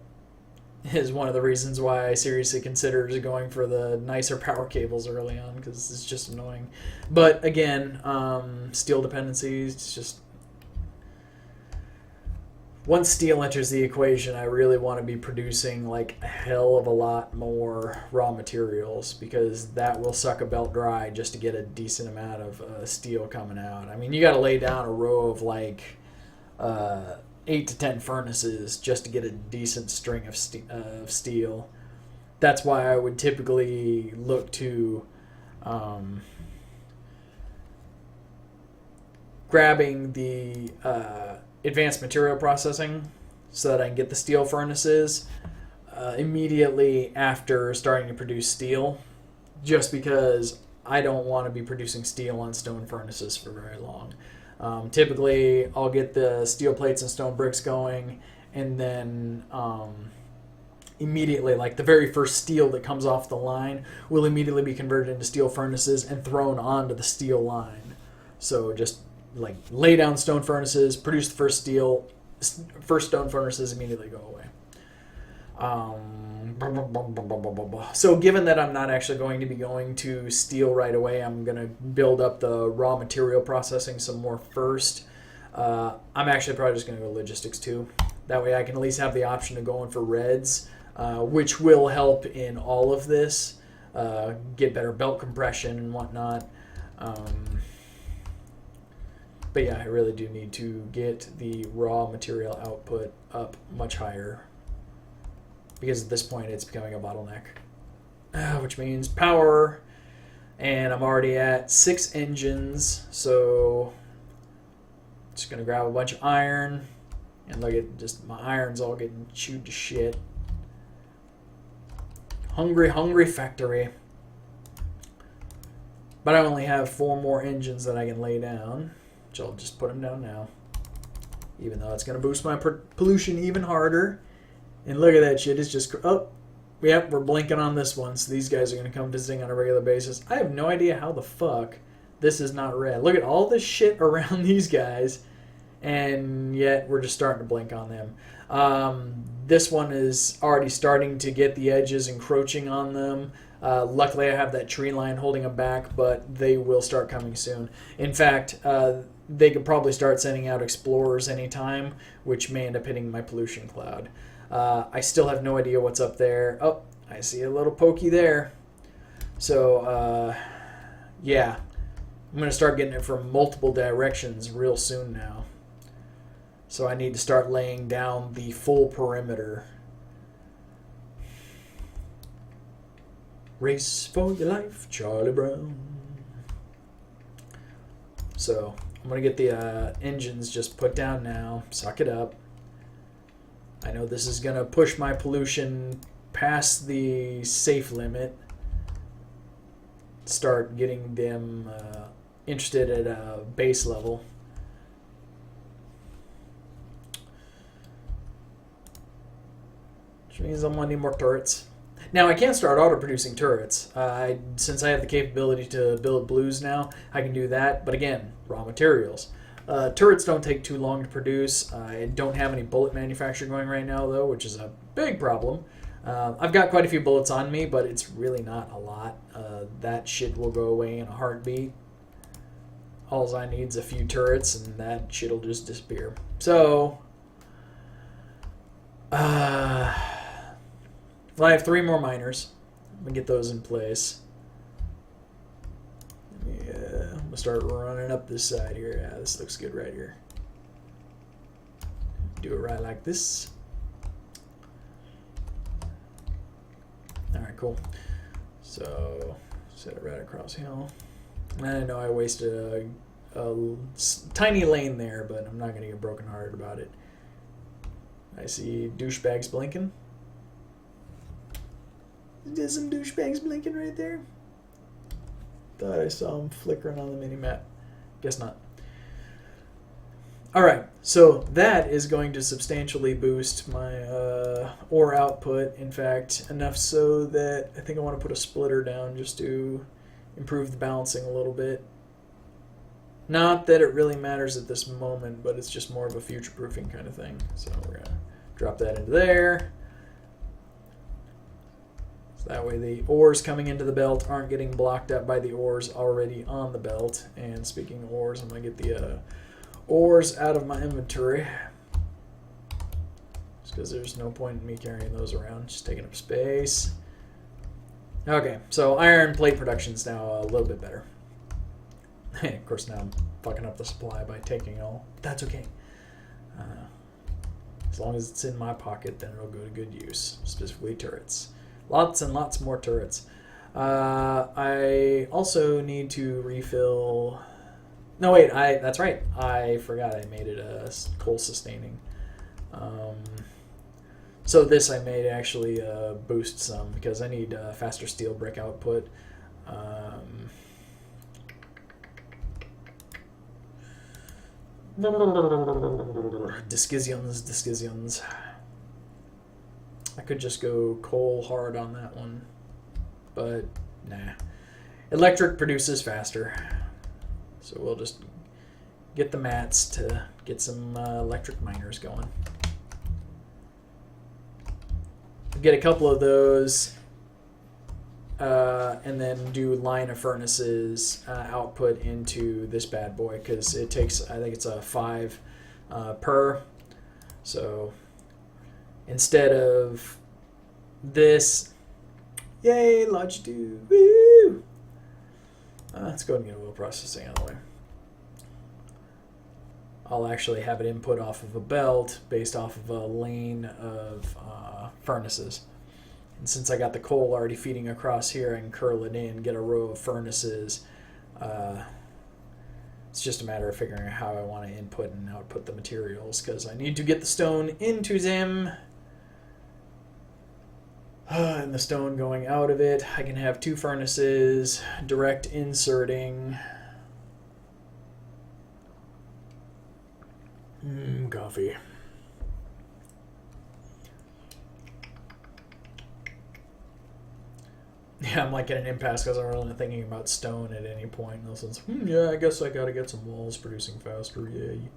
Is one of the reasons why I seriously considered going for the nicer power cables early on, because it's just annoying. But again, steel dependencies, it's just once steel enters the equation, I really want to be producing like a hell of a lot more raw materials, because that will suck a belt dry just to get a decent amount of steel coming out. I mean, you got to lay down a row of like 8 to 10 furnaces just to get a decent string of steel. That's why I would typically look to grabbing the advanced material processing so that I can get the steel furnaces immediately after starting to produce steel, just because I don't want to be producing steel on stone furnaces for very long. Typically, I'll get the steel plates and stone bricks going, and then immediately, like the very first steel that comes off the line will immediately be converted into steel furnaces and thrown onto the steel line. So just like lay down stone furnaces, produce the first stone furnaces, immediately go away. So given that I'm not actually going to be going to steel right away, I'm going to build up the raw material processing some more first. I'm actually probably just going to go logistics too. That way I can at least have the option of going for reds, which will help in all of this, get better belt compression and whatnot. But yeah, I really do need to get the raw material output up much higher, because at this point it's becoming a bottleneck, which means power, and I'm already at 6 engines, so just gonna grab a bunch of iron, and look at just my iron's all getting chewed to shit. Hungry factory. But I only have 4 more engines that I can lay down, which I'll just put them down now, even though it's gonna boost my pollution even harder. And look at that shit, it's just, oh, yep, we're blinking on this one, so these guys are going to come visiting on a regular basis. I have no idea how the fuck This is not rad. Look at all this shit around these guys, and yet we're just starting to blink on them. This one is already starting to get the edges encroaching on them. Luckily, I have that tree line holding them back, but they will start coming soon. In fact, they could probably start sending out explorers anytime, which may end up hitting my pollution cloud. I still have no idea what's up there. Oh, I see a little pokey there. So, yeah. I'm going to start getting it from multiple directions real soon now. So I need to start laying down the full perimeter. Race for your life, Charlie Brown. So I'm going to get the engines just put down now. Suck it up. I know this is going to push my pollution past the safe limit. Start getting them interested at a base level. Which means I'm going to need more turrets. Now, I can't start auto-producing turrets. Since I have the capability to build blues now, I can do that. But again, raw materials. Turrets don't take too long to produce. I don't have any bullet manufacturing going right now, though, which is a big problem. I've got quite a few bullets on me, but it's really not a lot. That shit will go away in a heartbeat. All I need is a few turrets, and that shit will just disappear. So, well, I have 3 more miners. I'm going to get those in place. Yeah, I'm going to start running up this side here. Yeah, this looks good right here. Do it right like this. Alright, cool. So, set it right across here. I know I wasted a tiny lane there, but I'm not going to get brokenhearted about it. I see douchebags blinking. There's some douchebags blinking right there. Thought I saw them flickering on the mini-map. Guess not. Alright, so that is going to substantially boost my ore output. In fact, enough so that I think I want to put a splitter down just to improve the balancing a little bit. Not that it really matters at this moment, but it's just more of a future-proofing kind of thing. So we're going to drop that into there. So that way the ores coming into the belt aren't getting blocked up by the ores already on the belt. And speaking of ores, I'm going to get the ores out of my inventory. Just because there's no point in me carrying those around. Just taking up space. Okay, so iron plate production's now a little bit better. Of course, now I'm fucking up the supply by taking it all. But that's okay. As long as it's in my pocket, then it'll go to good use. Specifically turrets. Lots and lots more turrets. I also need to refill... No, wait, that's right. I forgot I made it a coal sustaining. So this I made actually boost some because I need faster steel brick output. Discussions. I could just go coal hard on that one, but nah. Electric produces faster, so we'll just get the mats to get some electric miners going. Get a couple of those, and then do line of furnaces output into this bad boy because it takes, I think it's a 5 per. So instead of this, yay, Longitude, woo! Let's go ahead and get a wheel processing out of the way. I'll actually have it input off of a belt based off of a lane of furnaces. And since I got the coal already feeding across here, I can curl it in, get a row of furnaces. It's just a matter of figuring out how I want to input and output the materials, because I need to get the stone into them. And the stone going out of it. I can have 2 furnaces, direct inserting. Coffee. Yeah, I'm like at an impasse because I'm really thinking about stone at any point. And it's, yeah, I guess I gotta get some walls producing faster. Yay.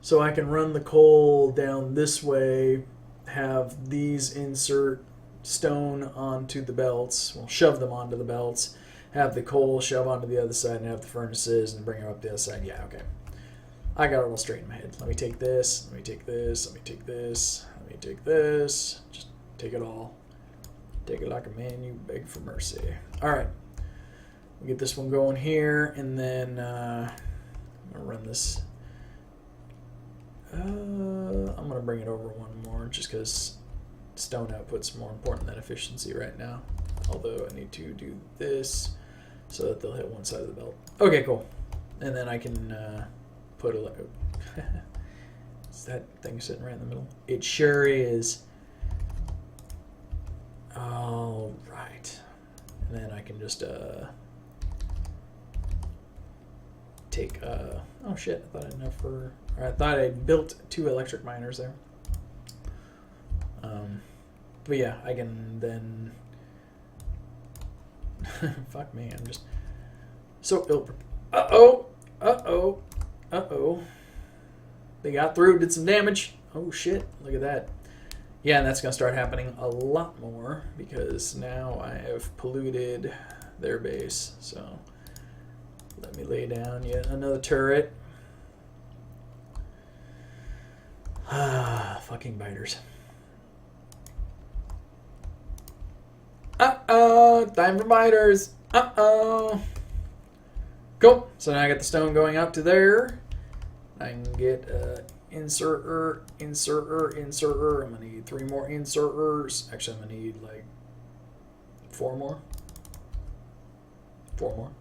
So I can run the coal down this way, have these insert stone onto the belts, well, shove them onto the belts, have the coal shove onto the other side, and have the furnaces and bring them up the other side. Yeah, okay. I got it all straight in my head. Let me take this, let me take this, let me take this, let me take this. Just take it all. Take it like a man, you beg for mercy. Alright. We'll get this one going here, and then I'm going to run this. I'm going to bring it over one more, just because stone output's more important than efficiency right now. Although I need to do this so that they'll hit one side of the belt. Okay, cool. And then I can put a... Is that thing sitting right in the middle? It sure is. All right. And then I can just take... oh shit, I thought I had enough for... I thought I built 2 electric miners there. But yeah, I can then... Fuck me, I'm just so ill. Uh-oh! Uh-oh! Uh-oh. They got through, did some damage. Oh shit, look at that. Yeah, and that's going to start happening a lot more because now I have polluted their base. So let me lay down yet another turret. Ah, fucking biters. Uh-oh, time for biters. Uh-oh. Cool. So now I got the stone going up to there. I can get inserter, inserter, inserter. I'm going to need 3 more inserters. Actually, I'm going to need like 4 more. 4 more.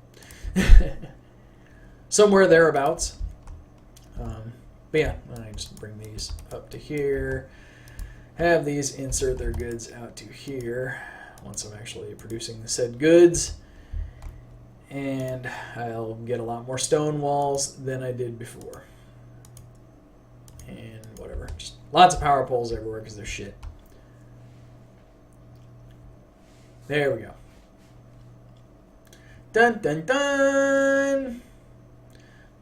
Somewhere thereabouts. But yeah, I just bring these up to here. Have these insert their goods out to here once I'm actually producing the said goods. And I'll get a lot more stone walls than I did before. And whatever. Just lots of power poles everywhere because they're shit. There we go. Dun dun dun!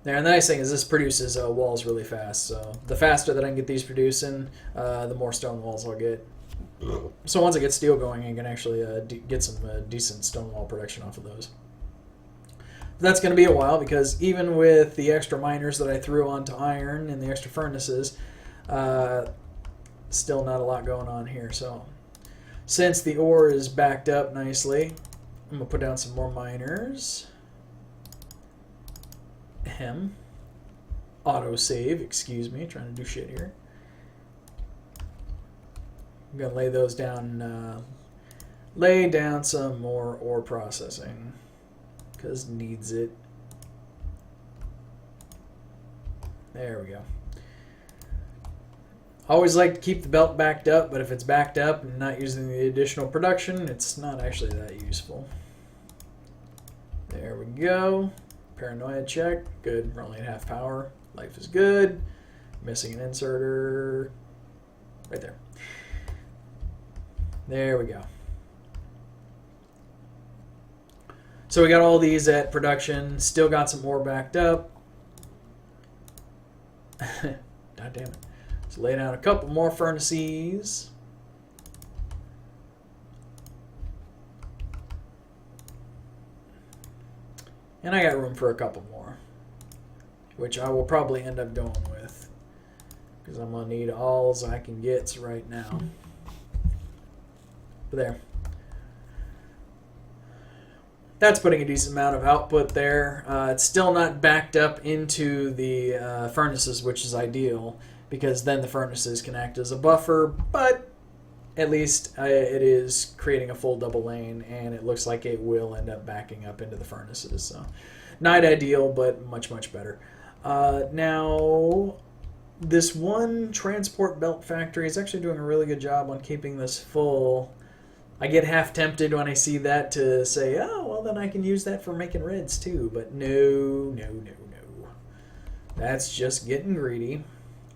There, and the nice thing is this produces walls really fast. So the faster that I can get these producing, the more stone walls I'll get. So once I get steel going, I can actually get some decent stone wall production off of those. But that's going to be a while because even with the extra miners that I threw onto iron and the extra furnaces, still not a lot going on here. So since the ore is backed up nicely, I'm going to put down some more miners. Auto save, excuse me, trying to do shit here. I'm gonna lay those down, lay down some more ore processing because needs it. There we go. Always like to keep the belt backed up, but if it's backed up and not using the additional production, it's not actually that useful. There we go. Paranoia check. Good. We're only at half power. Life is good. Missing an inserter. Right there. There we go. So we got all these at production. Still got some more backed up. God damn it. Let's lay down a couple more furnaces. And I got room for a couple more, which I will probably end up going with because I'm going to need alls I can get right now. But there. That's putting a decent amount of output there. It's still not backed up into the furnaces, which is ideal because then the furnaces can act as a buffer, but at least it is creating a full double lane, and it looks like it will end up backing up into the furnaces. So, not ideal, but much, much better. Now, this one transport belt factory is actually doing a really good job on keeping this full. I get half tempted when I see that to say, oh, well, then I can use that for making reds too. But no, no, no, no. That's just getting greedy.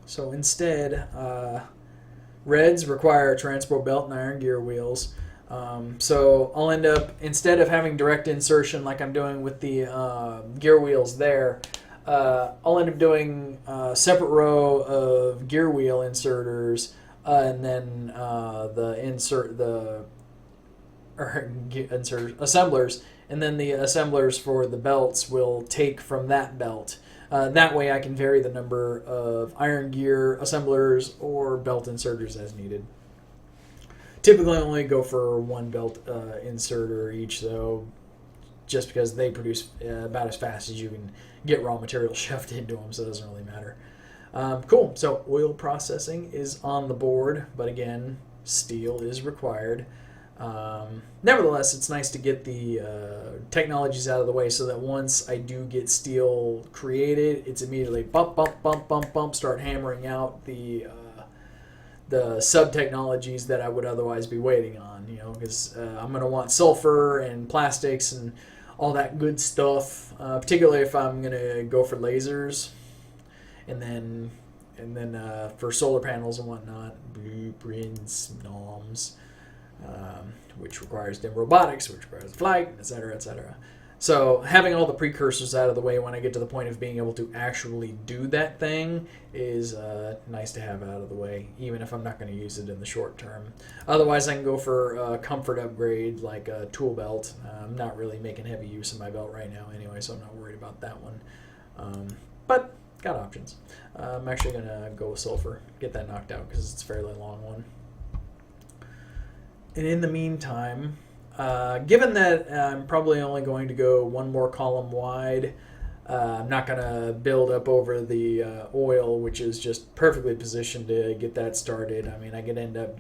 So instead, Reds require a transport belt and iron gear wheels. So I'll end up, instead of having direct insertion like I'm doing with the gear wheels there, I'll end up doing a separate row of gear wheel inserters, and then assemblers, and then the assemblers for the belts will take from that belt. That way I can vary the number of iron gear assemblers or belt inserters as needed. Typically I only go for one belt inserter each, though, just because they produce about as fast as you can get raw material shoved into them, so it doesn't really matter. Cool, so oil processing is on the board, but again, steel is required. Nevertheless, it's nice to get the technologies out of the way so that once I do get steel created, it's immediately bump, bump, bump, bump, bump, start hammering out the sub-technologies that I would otherwise be waiting on, because I'm going to want sulfur and plastics and all that good stuff, particularly if I'm going to go for lasers, and then for solar panels and whatnot, blueprints, noms, which requires dim robotics, which requires flight, etc., etc. So having all the precursors out of the way when I get to the point of being able to actually do that thing is nice to have out of the way, even if I'm not going to use it in the short term. Otherwise, I can go for a comfort upgrade like a tool belt. I'm not really making heavy use of my belt right now anyway, so I'm not worried about that one. But got options. I'm actually going to go with sulfur, get that knocked out because it's a fairly long one. And in the meantime, given that I'm probably only going to go one more column wide, I'm not going to build up over the oil, which is just perfectly positioned to get that started. I mean, I could end up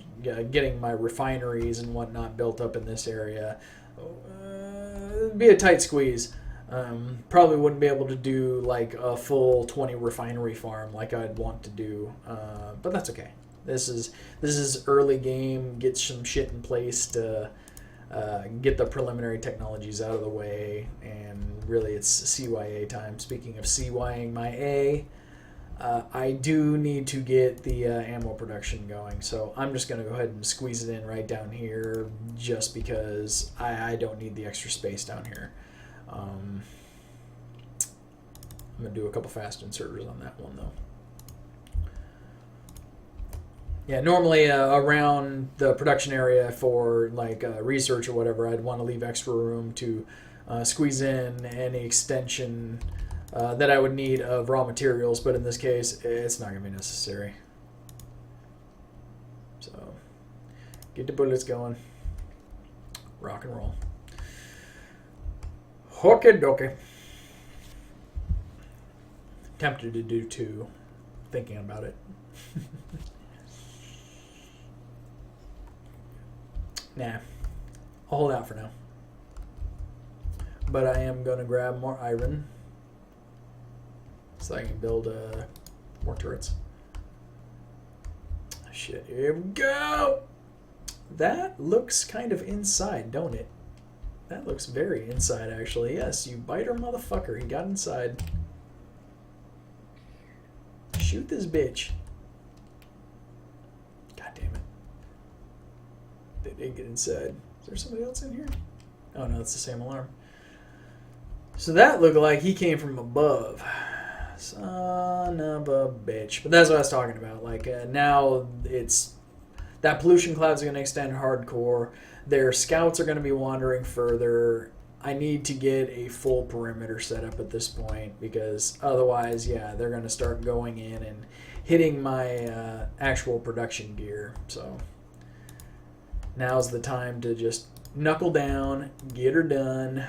getting my refineries and whatnot built up in this area. It'd be a tight squeeze. Probably wouldn't be able to do like a full 20 refinery farm like I'd want to do, but that's okay. This is early game. Get some shit in place to get the preliminary technologies out of the way, and really it's CYA time. Speaking of CYing my A, I do need to get the ammo production going, so I'm just going to go ahead and squeeze it in right down here just because I don't need the extra space down here. I'm going to do a couple fast inserters on that one, though. Yeah, normally around the production area for like research or whatever, I'd want to leave extra room to squeeze in any extension that I would need of raw materials, but in this case, it's not going to be necessary. So, get the bullets going. Rock and roll. Okie dokie. Tempted to do two, thinking about it. Nah, I'll hold out for now. But I am going to grab more iron so I can build more turrets. Shit, here we go! That looks kind of inside, don't it? That looks very inside, actually. Yes, you biter motherfucker. He got inside. Shoot this bitch. God damn it. They did get inside. Is there somebody else in here? Oh no, it's the same alarm. So that looked like he came from above. Son of a bitch. But that's what I was talking about. Like now it's that pollution cloud's going to extend hardcore. Their scouts are going to be wandering further. I need to get a full perimeter set up at this point because otherwise, yeah, they're going to start going in and hitting my actual production gear. So now's the time to just knuckle down, get her done.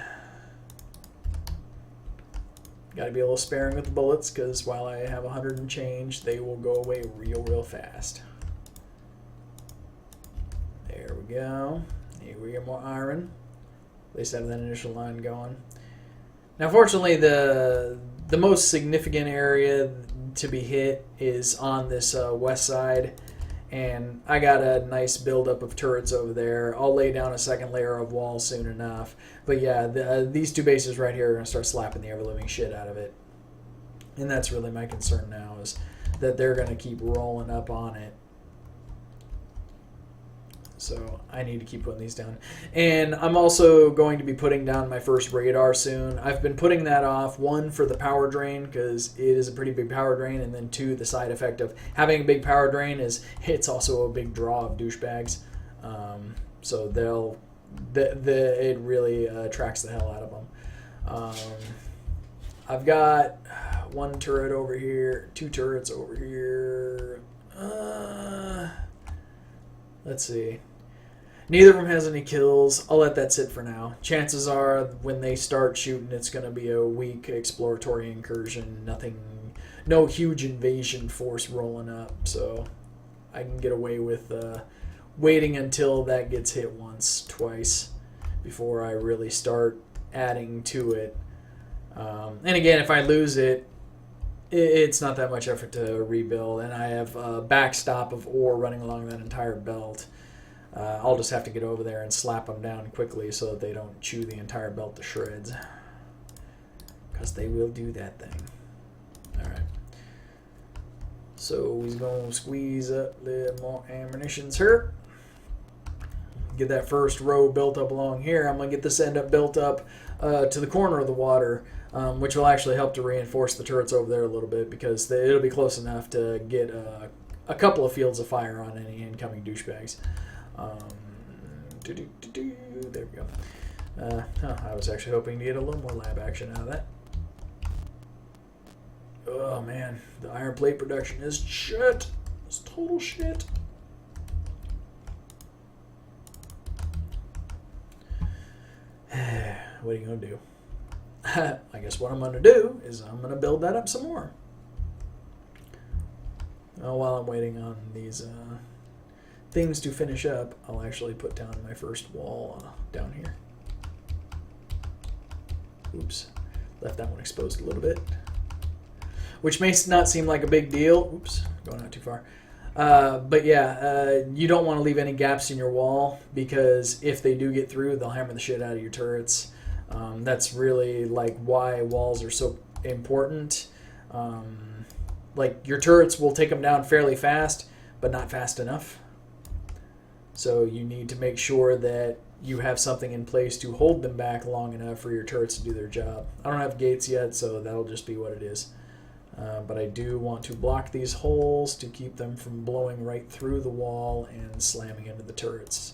Got to be a little sparing with the bullets because while I have 100 and change, they will go away real fast. There we go. Here we get more iron. At least have that initial line going. Now, fortunately, the most significant area to be hit is on this west side. And I got a nice buildup of turrets over there. I'll lay down a second layer of walls soon enough. But yeah, these two bases right here are going to start slapping the ever-living shit out of it. And that's really my concern now, is that they're going to keep rolling up on it. So I need to keep putting these down. And I'm also going to be putting down my first radar soon. I've been putting that off, one, for the power drain, because it is a pretty big power drain, and then two, the side effect of having a big power drain is it's also a big draw of douchebags. So it really attracts the hell out of them. I've got one turret over here, two turrets over here. Let's see. Neither of them has any kills. I'll let that sit for now. Chances are when they start shooting, it's going to be a weak exploratory incursion. No huge invasion force rolling up. So I can get away with waiting until that gets hit once, twice, before I really start adding to it. And again, if I lose it, it's not that much effort to rebuild, and I have a backstop of ore running along that entire belt. I'll just have to get over there and slap them down quickly so that they don't chew the entire belt to shreds. Because they will do that thing. Alright. So he's going to squeeze up a little more ammunitions here. Get that first row built up along here. I'm going to get this end up built up to the corner of the water, which will actually help to reinforce the turrets over there a little bit, because it'll be close enough to get a couple of fields of fire on any incoming douchebags. There we go. I was actually hoping to get a little more lab action out of that. Oh man, the iron plate production is shit. It's total shit. What are you gonna do? I guess what I'm gonna do is I'm gonna build that up some more. While I'm waiting on these things to finish up, I'll actually put down my first wall down here. Oops, left that one exposed a little bit, which may not seem like a big deal. Oops, going out too far. But yeah, you don't want to leave any gaps in your wall, because if they do get through, they'll hammer the shit out of your turrets. That's really like why walls are so important. Like your turrets will take them down fairly fast, but not fast enough. So you need to make sure that you have something in place to hold them back long enough for your turrets to do their job. I don't have gates yet, so that'll just be what it is. But I do want to block these holes to keep them from blowing right through the wall and slamming into the turrets.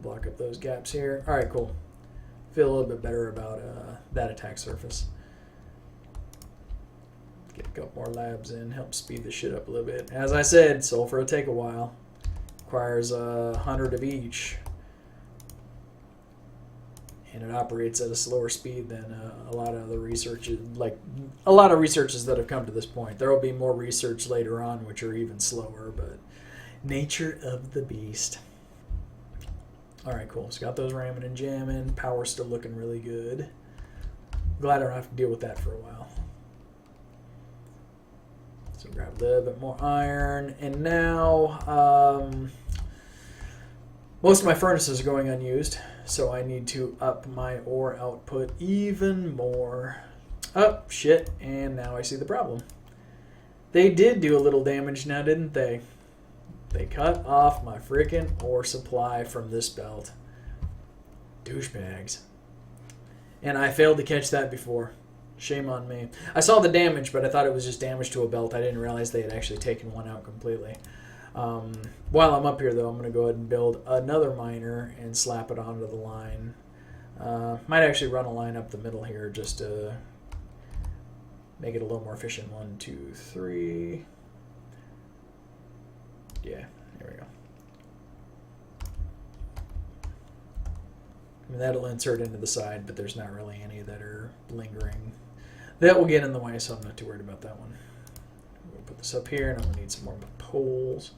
Block up those gaps here. Alright, cool. Feel a little bit better about that attack surface. Get a couple more labs in, help speed the shit up a little bit. As I said, sulfur will take a while. Requires 100 of each. And it operates at a slower speed than a lot of the researches, like a lot of researches that have come to this point. There will be more research later on which are even slower, but nature of the beast. Alright, cool. So got those ramming and jamming. Power's still looking really good. Glad I don't have to deal with that for a while. So grab a little bit more iron. And now, most of my furnaces are going unused, so I need to up my ore output even more. Oh, shit. And now I see the problem. They did do a little damage now, didn't they? They cut off my freaking ore supply from this belt. Douchebags. And I failed to catch that before. Shame on me. I saw the damage, but I thought it was just damage to a belt. I didn't realize they had actually taken one out completely. While I'm up here, though, I'm going to go ahead and build another miner and slap it onto the line. Might actually run a line up the middle here just to make it a little more efficient. 1, 2, 3... Yeah, there we go. I mean, that'll insert into the side, but there's not really any that are lingering. That will get in the way, so I'm not too worried about that one. We'll put this up here, and I'm going to need some more poles.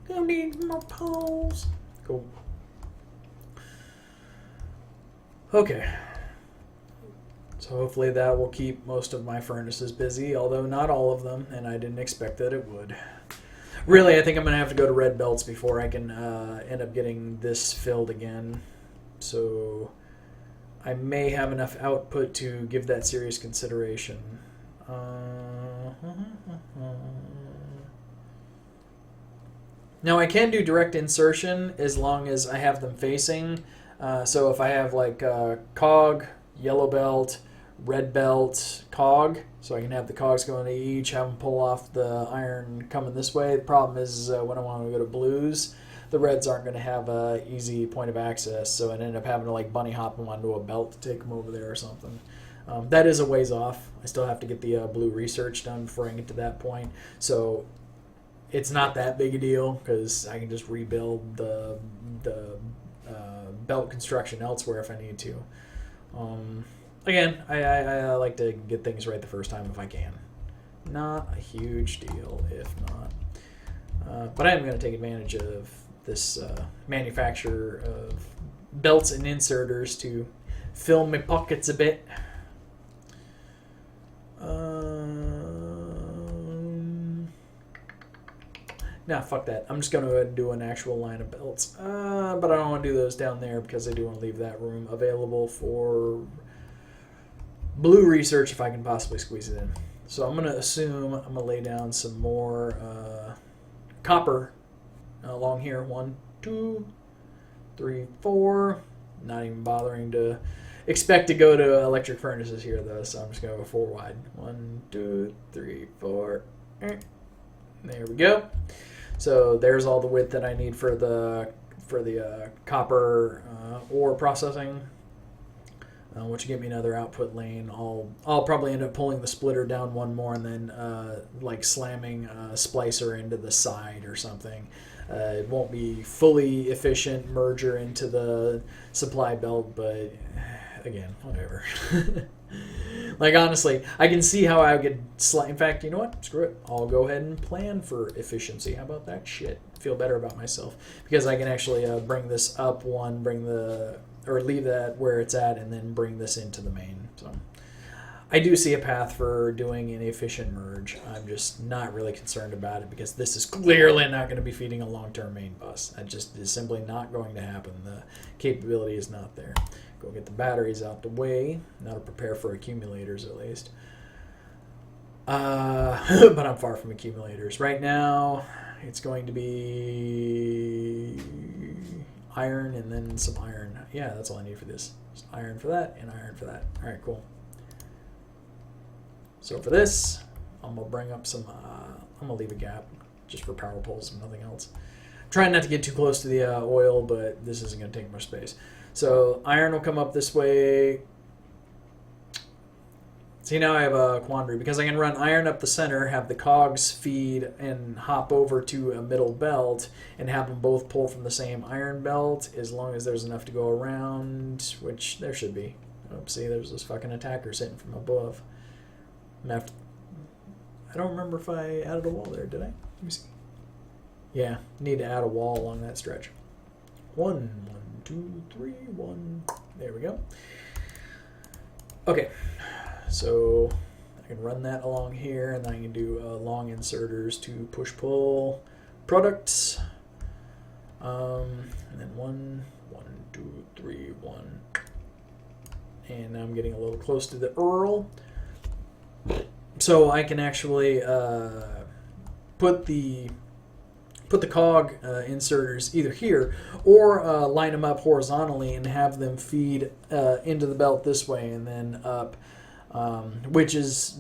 Gonna need more poles. Cool. Okay. So hopefully that will keep most of my furnaces busy, although not all of them, and I didn't expect that it would. Really, I think I'm going to have to go to red belts before I can end up getting this filled again. So I may have enough output to give that serious consideration. Now I can do direct insertion as long as I have them facing. So if I have like cog, yellow belt, red belt, cog, so I can have the cogs going to each, have them pull off the iron coming this way. The problem is when I want to go to blues, the reds aren't going to have a easy point of access, so I end up having to like bunny hop them onto a belt to take them over there or something. That is a ways off. I still have to get the blue research done before I get to that point. So it's not that big a deal because I can just rebuild the belt construction elsewhere if I need to. Again, I like to get things right the first time if I can. Not a huge deal if not. But I am going to take advantage of this manufacturer of belts and inserters to fill my pockets a bit. Nah, fuck that. I'm just going to go ahead and do an actual line of belts. But I don't want to do those down there because I do want to leave that room available for blue research if I can possibly squeeze it in. So I'm going to assume I'm going to lay down some more copper along here. 1, 2, 3, 4. Not even bothering to expect to go to electric furnaces here, though, so I'm just going to go 4 wide. 1, 2, 3, 4. There we go. So there's all the width that I need for the copper ore processing, which will give me another output lane. I'll probably end up pulling the splitter down one more and then like slamming a splicer into the side or something. It won't be fully efficient merger into the supply belt, but again, whatever. Like, honestly, I can see how I could in fact, you know what? Screw it. I'll go ahead and plan for efficiency. How about that shit? Feel better about myself. Because I can actually bring this up one, or leave that where it's at, and then bring this into the main. So I do see a path for doing an efficient merge. I'm just not really concerned about it because this is clearly not going to be feeding a long-term main bus. That just is simply not going to happen. The capability is not there. Go get the batteries out the way. Now to prepare for accumulators at least. But I'm far from accumulators. Right now, it's going to be iron and then some iron. Yeah, that's all I need for this. Just iron for that and iron for that. All right, cool. So for this, I'm going to bring up some... I'm going to leave a gap just for power poles and nothing else. I'm trying not to get too close to the oil, but this isn't going to take much space. So iron will come up this way. See, now I have a quandary because I can run iron up the center, have the cogs feed and hop over to a middle belt and have them both pull from the same iron belt as long as there's enough to go around, which there should be. Oh, see, there's this fucking attacker sitting from above. I don't remember if I added a wall there, did I? Let me see. Yeah, need to add a wall along that stretch. 1, 2, 3, 1. There we go. Okay, so I can run that along here, and then I can do long inserters to push-pull products. And then 1, 2, 3, 1. And now I'm getting a little close to the Earl. So I can actually put the cog inserters either here or line them up horizontally and have them feed into the belt this way and then up, which is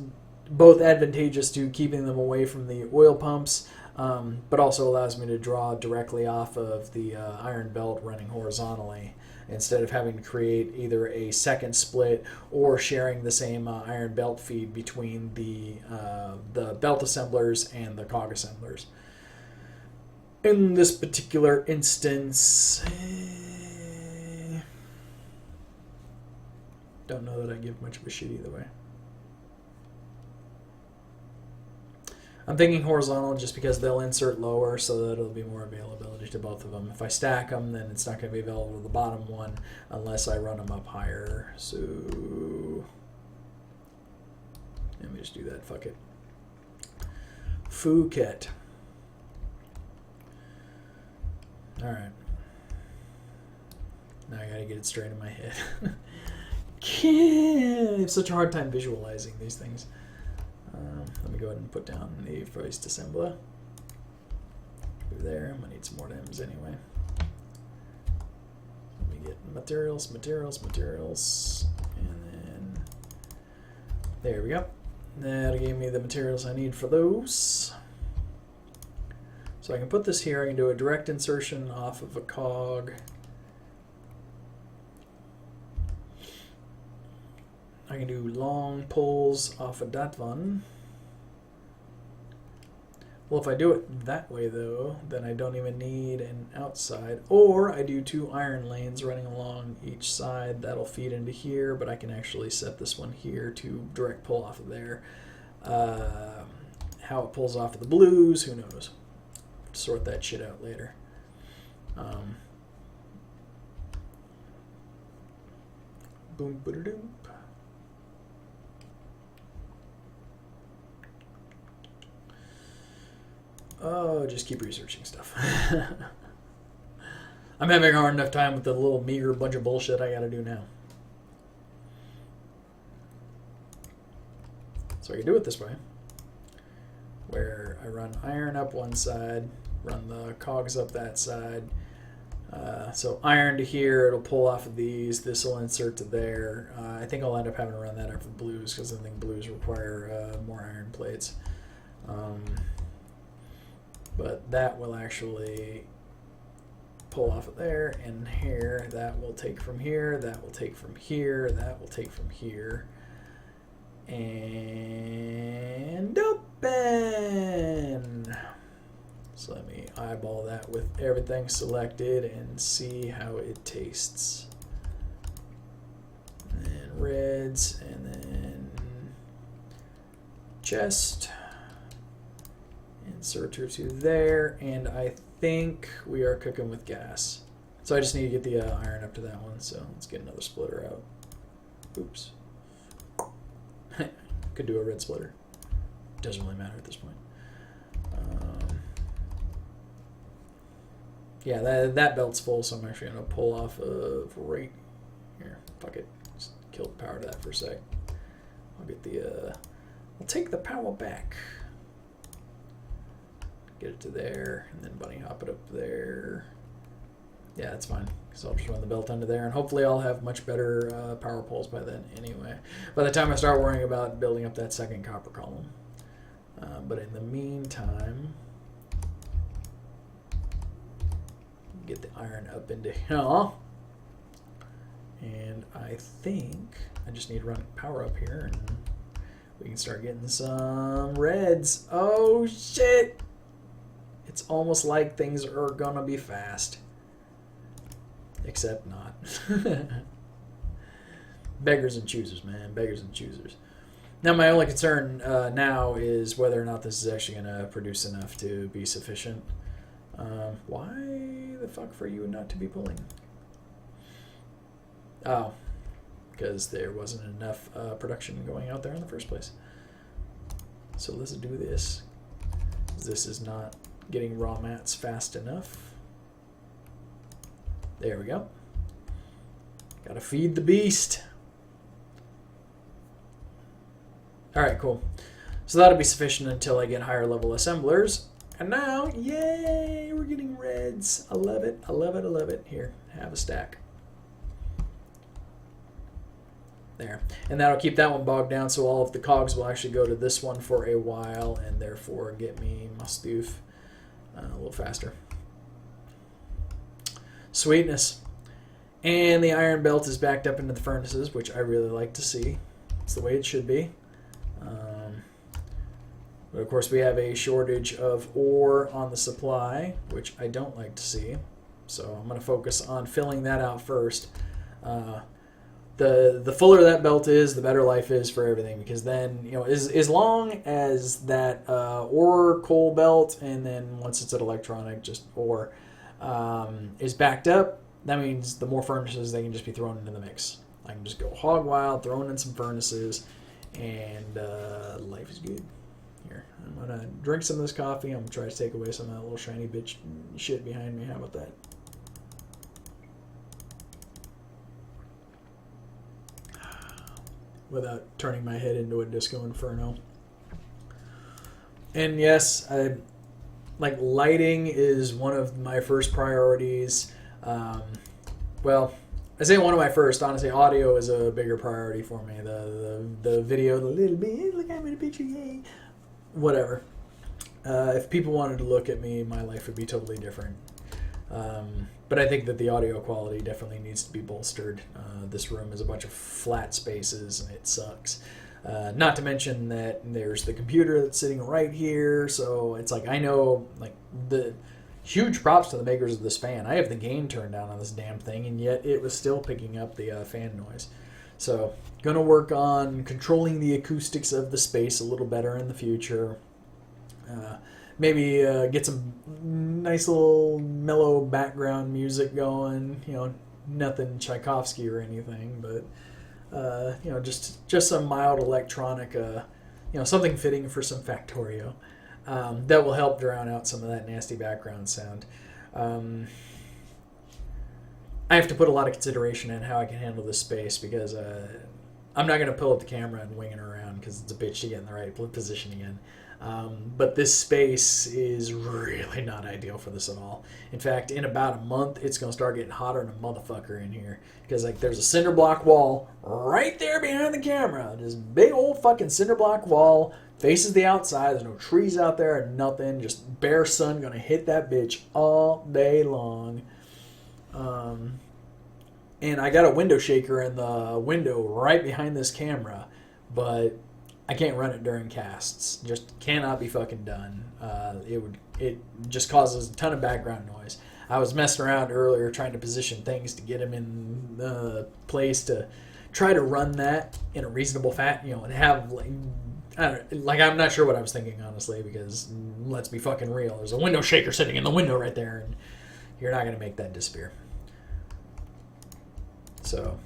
both advantageous to keeping them away from the oil pumps, but also allows me to draw directly off of the iron belt running horizontally instead of having to create either a second split or sharing the same iron belt feed between the belt assemblers and the cog assemblers. In this particular instance, don't know that I give much of a shit either way. I'm thinking horizontal just because they'll insert lower so that it'll be more availability to both of them. If I stack them, then it's not going to be available to the bottom one unless I run them up higher. So let me just do that. Fuck it. Phuket. Alright. Now I gotta get it straight in my head. I have such a hard time visualizing these things. Let me go ahead and put down the first assembler. Through there. I'm gonna need some more M's anyway. Let me get materials, and then there we go. That gave me the materials I need for those. So I can put this here. I can do a direct insertion off of a cog. I can do long pulls off of that one. Well, if I do it that way, though, then I don't even need an outside. Or I do 2 iron lanes running along each side. That'll feed into here, but I can actually set this one here to direct pull off of there. How it pulls off of the blues, who knows? Sort that shit out later. Boom, ba-da-doom. Oh, just keep researching stuff. I'm having a hard enough time with the little meager bunch of bullshit I gotta do now. So I can do it this way, where I run iron up one side, run the cogs up that side. So iron to here, it'll pull off of these. This will insert to there. I think I'll end up having to run that up for blues because I think blues require more iron plates. But that will actually pull off of there and here. That will take from here. That will take from here. That will take from here. And open. So let me eyeball that with everything selected and see how it tastes. And then reds, and then chest. Inserter to there, and I think we are cooking with gas. So I just need to get the iron up to that one, so let's get another splitter out. Oops. Could do a red splitter. Doesn't really matter at this point. Yeah, that belt's full, so I'm actually going to pull off of right here. Fuck it. Just kill the power to that for a sec. I'll get the... I'll take the power back. Get it to there, and then bunny hop it up there. Yeah, that's fine, because I'll just run the belt under there, and hopefully I'll have much better power poles by then anyway. By the time I start worrying about building up that second copper column. But in the meantime, get the iron up into here. And I think I just need to run power up here, and we can start getting some reds. Oh, shit! It's almost like things are gonna be fast. Except not. Beggars and choosers, man. Beggars and choosers. Now, my only concern now is whether or not this is actually going to produce enough to be sufficient. Why the fuck for you not to be pulling? Oh, because there wasn't enough production going out there in the first place. So let's do this. This is not getting raw mats fast enough. There we go. Gotta feed the beast. Alright, cool. So that'll be sufficient until I get higher level assemblers. And now, yay, we're getting reds. I love it, I love it, I love it. Here, have a stack. There. And that'll keep that one bogged down, so all of the cogs will actually go to this one for a while, and therefore get me my stuff a little faster. Sweetness. And the iron belt is backed up into the furnaces, which I really like to see. It's the way it should be. But of course we have a shortage of ore on the supply, which I don't like to see. So I'm going to focus on filling that out first. The fuller that belt is, the better life is for everything, because then, you know, as long as that ore coal belt, and then once it's at electronic, just ore, is backed up, that means the more furnaces they can just be thrown into the mix. I can just go hog wild, throwing in some furnaces, and life is good. Here, I'm gonna drink some of this coffee. I'm gonna try to take away some of that little shiny bitch shit behind me. How about that? Without turning my head into a disco inferno. And yes, like lighting is one of my first priorities. Well, I say one of my first. Honestly, audio is a bigger priority for me. The video, the little bit, look, I'm in a picture, yay. Whatever. If people wanted to look at me, my life would be totally different. But I think that the audio quality definitely needs to be bolstered. This room is a bunch of flat spaces, and it sucks. Not to mention that there's the computer that's sitting right here, so it's like I know, like, the huge props to the makers of this fan. I have the gain turned down on this damn thing, and yet it was still picking up the fan noise. So, gonna work on controlling the acoustics of the space a little better in the future. Maybe get some nice little mellow background music going. You know, nothing Tchaikovsky or anything, but you know, just some mild electronic. You know, something fitting for some Factorio that will help drown out some of that nasty background sound. I have to put a lot of consideration in how I can handle this space because I'm not going to pull up the camera and wing it around because it's a bitch to get in the right position again. But this space is really not ideal for this at all. In fact, in about a month, it's going to start getting hotter than a motherfucker in here. Because, like, there's a cinder block wall right there behind the camera. This big old fucking cinder block wall faces the outside. There's no trees out there or nothing. Just bare sun going to hit that bitch all day long. And I got a window shaker in the window right behind this camera. But I can't run it during casts. Just cannot be fucking done. It just causes a ton of background noise. I was messing around earlier trying to position things to get them in the place to try to run that in a reasonable you know, and have I'm not sure what I was thinking honestly because let's be fucking real. There's a window shaker sitting in the window right there, and you're not gonna make that disappear. So,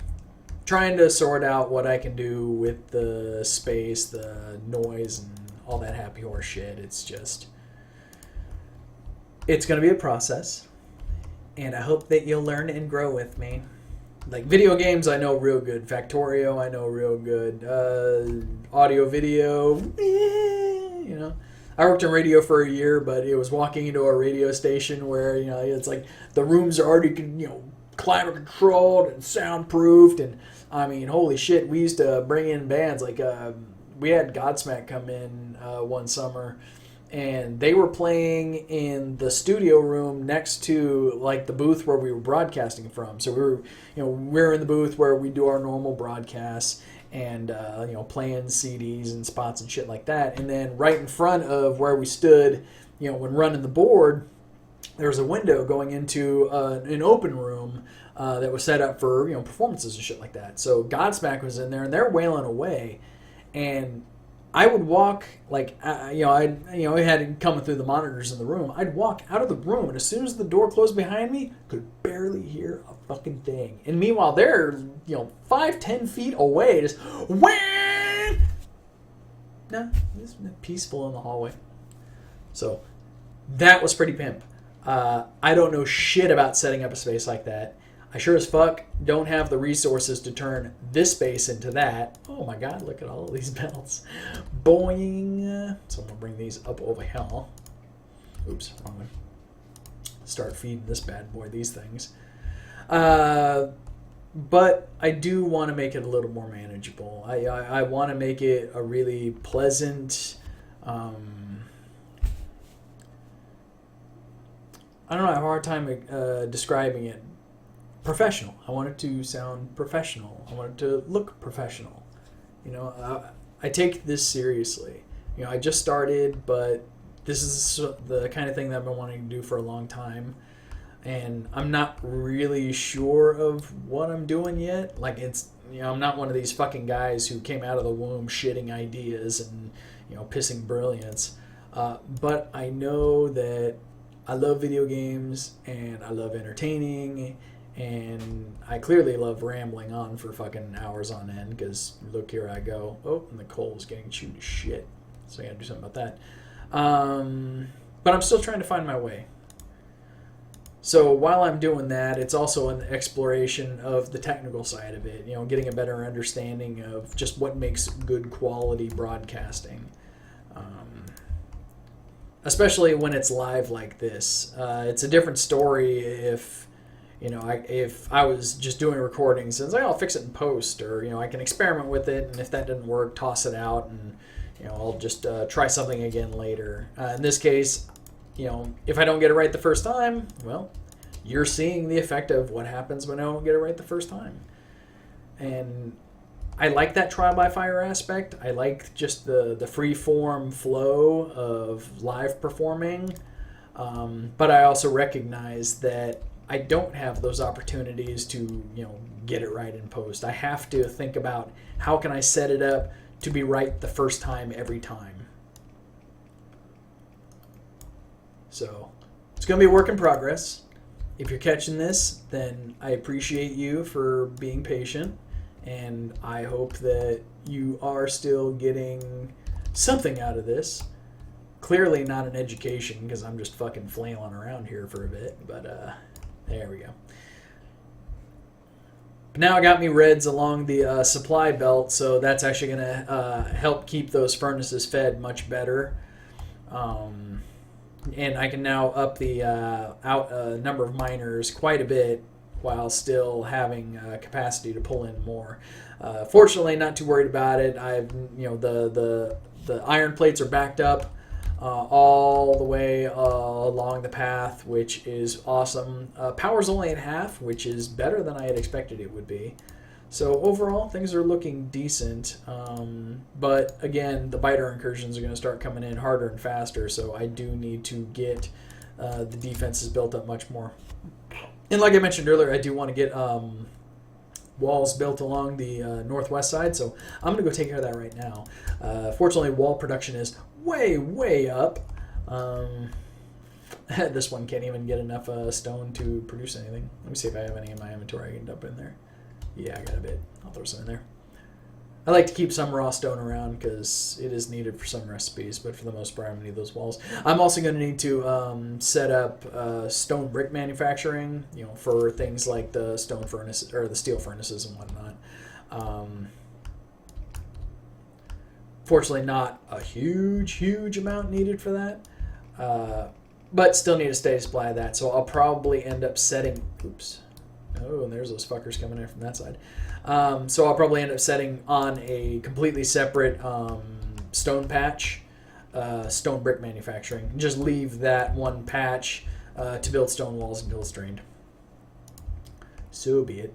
trying to sort out what I can do with the space, the noise, and all that happy horse shit. It's going to be a process, and I hope that you'll learn and grow with me. Like, video games, I know real good. Factorio, I know real good. Audio, video, you know. I worked in radio for a year, but it was walking into a radio station where, you know, it's like the rooms are already, you know, climate controlled and soundproofed, and I mean, holy shit, we used to bring in bands like we had Godsmack come in one summer, and they were playing in the studio room next to like the booth where we were broadcasting from. So we're in the booth where we do our normal broadcasts and you know, playing CDs and spots and shit like that. And then right in front of where we stood, you know, when running the board, there was a window going into an open room that was set up for, you know, performances and shit like that. So Godsmack was in there, and they're wailing away. And I would walk, like, I had coming through the monitors in the room. I'd walk out of the room, and as soon as the door closed behind me, could barely hear a fucking thing. And meanwhile, they're, you know, 5-10 feet away, just wham! No, it's peaceful in the hallway. So that was pretty pimp. I don't know shit about setting up a space like that. I sure as fuck don't have the resources to turn this space into that. Oh my god, look at all of these belts. Boing. So I'm going to bring these up over here. Oops, wrong one. Start feeding this bad boy these things. But I do want to make it a little more manageable. I want to make it a really pleasant... I don't know, I have a hard time describing it. Professional. I want it to sound professional. I want it to look professional. You know, I take this seriously. You know, I just started, but this is the kind of thing that I've been wanting to do for a long time. And I'm not really sure of what I'm doing yet. Like, it's, you know, I'm not one of these fucking guys who came out of the womb shitting ideas and, you know, pissing brilliance. But I know that I love video games, and I love entertaining, and I clearly love rambling on for fucking hours on end, because look, here I go. Oh, and the coal is getting chewed to shit. So I gotta do something about that. But I'm still trying to find my way. So while I'm doing that, it's also an exploration of the technical side of it, you know, getting a better understanding of just what makes good quality broadcasting. especially when it's live like this. It's a different story if if I was just doing recordings and it's like, I'll fix it in post, or I can experiment with it, and if that didn't work, toss it out, and I'll just try something again later. In this case, if I don't get it right the first time, well, you're seeing the effect of what happens when I don't get it right the first time. And I like that trial by fire aspect. I like just the free form flow of live performing. But I also recognize that I don't have those opportunities to, get it right in post. I have to think about how can I set it up to be right the first time every time. So it's going to be a work in progress. If you're catching this, then I appreciate you for being patient, and I hope that you are still getting something out of this. Clearly not an education, because I'm just fucking flailing around here for a bit, but there we go. But now I got me reds along the supply belt, so that's actually going to help keep those furnaces fed much better. And I can now up the number of miners quite a bit while still having capacity to pull in more. Fortunately, not too worried about it. I've the iron plates are backed up all the way along the path, which is awesome. Power's only at half, which is better than I had expected it would be. So overall, things are looking decent. But again, the biter incursions are going to start coming in harder and faster, so I do need to get the defenses built up much more. And like I mentioned earlier, I do want to get walls built along the northwest side, so I'm going to go take care of that right now. Fortunately, wall production is way up. This one can't even get enough stone to produce anything. Let me see if I have any in my inventory I can dump in there. Yeah, I got a bit. I'll throw some in there. I like to keep some raw stone around because it is needed for some recipes, but for the most part, I'm going to need those walls. I'm also going to need to set up stone brick manufacturing, for things like the stone furnace or the steel furnaces and whatnot. Fortunately, not a huge amount needed for that, but still need a steady supply of that. So I'll probably end up setting. Oops. Oh, and there's those fuckers coming in from that side. So I'll probably end up setting on a completely separate stone patch, stone brick manufacturing. Just leave that one patch to build stone walls until it's drained. So be it.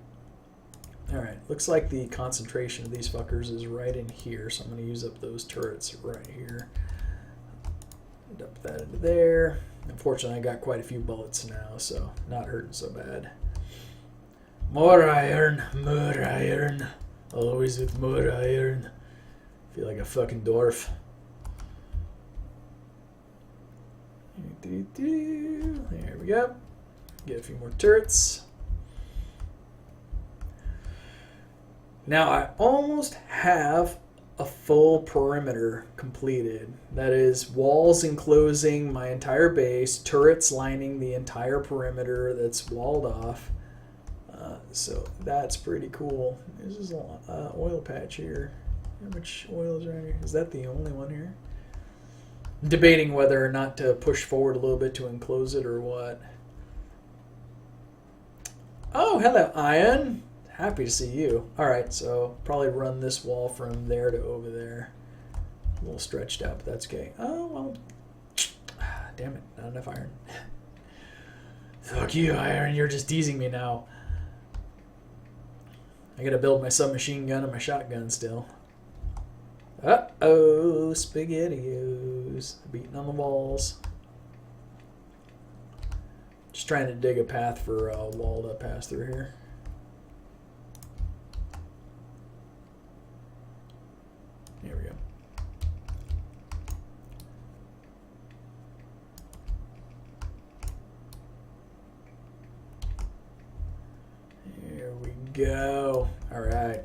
Alright, looks like the concentration of these fuckers is right in here, so I'm going to use up those turrets right here. Dump that into there. Unfortunately, I got quite a few bullets now, so not hurting so bad. More iron, always with more iron. Feel like a fucking dwarf. There we go. Get a few more turrets. Now I almost have a full perimeter completed. That is, walls enclosing my entire base, turrets lining the entire perimeter that's walled off. So that's pretty cool. There's this oil patch here. How much oil is around here? Is that the only one here? I'm debating whether or not to push forward a little bit to enclose it or what. Oh, hello, Iron. Happy to see you. Alright, so probably run this wall from there to over there. A little stretched out, but that's okay. Oh, well. Damn it, not enough iron. Fuck you, Iron. You're just teasing me now. I gotta build my submachine gun and my shotgun still. Uh-oh, SpaghettiOs. Beating on the walls. Just trying to dig a path for a wall to pass through here. Here we go. Here we go. All right.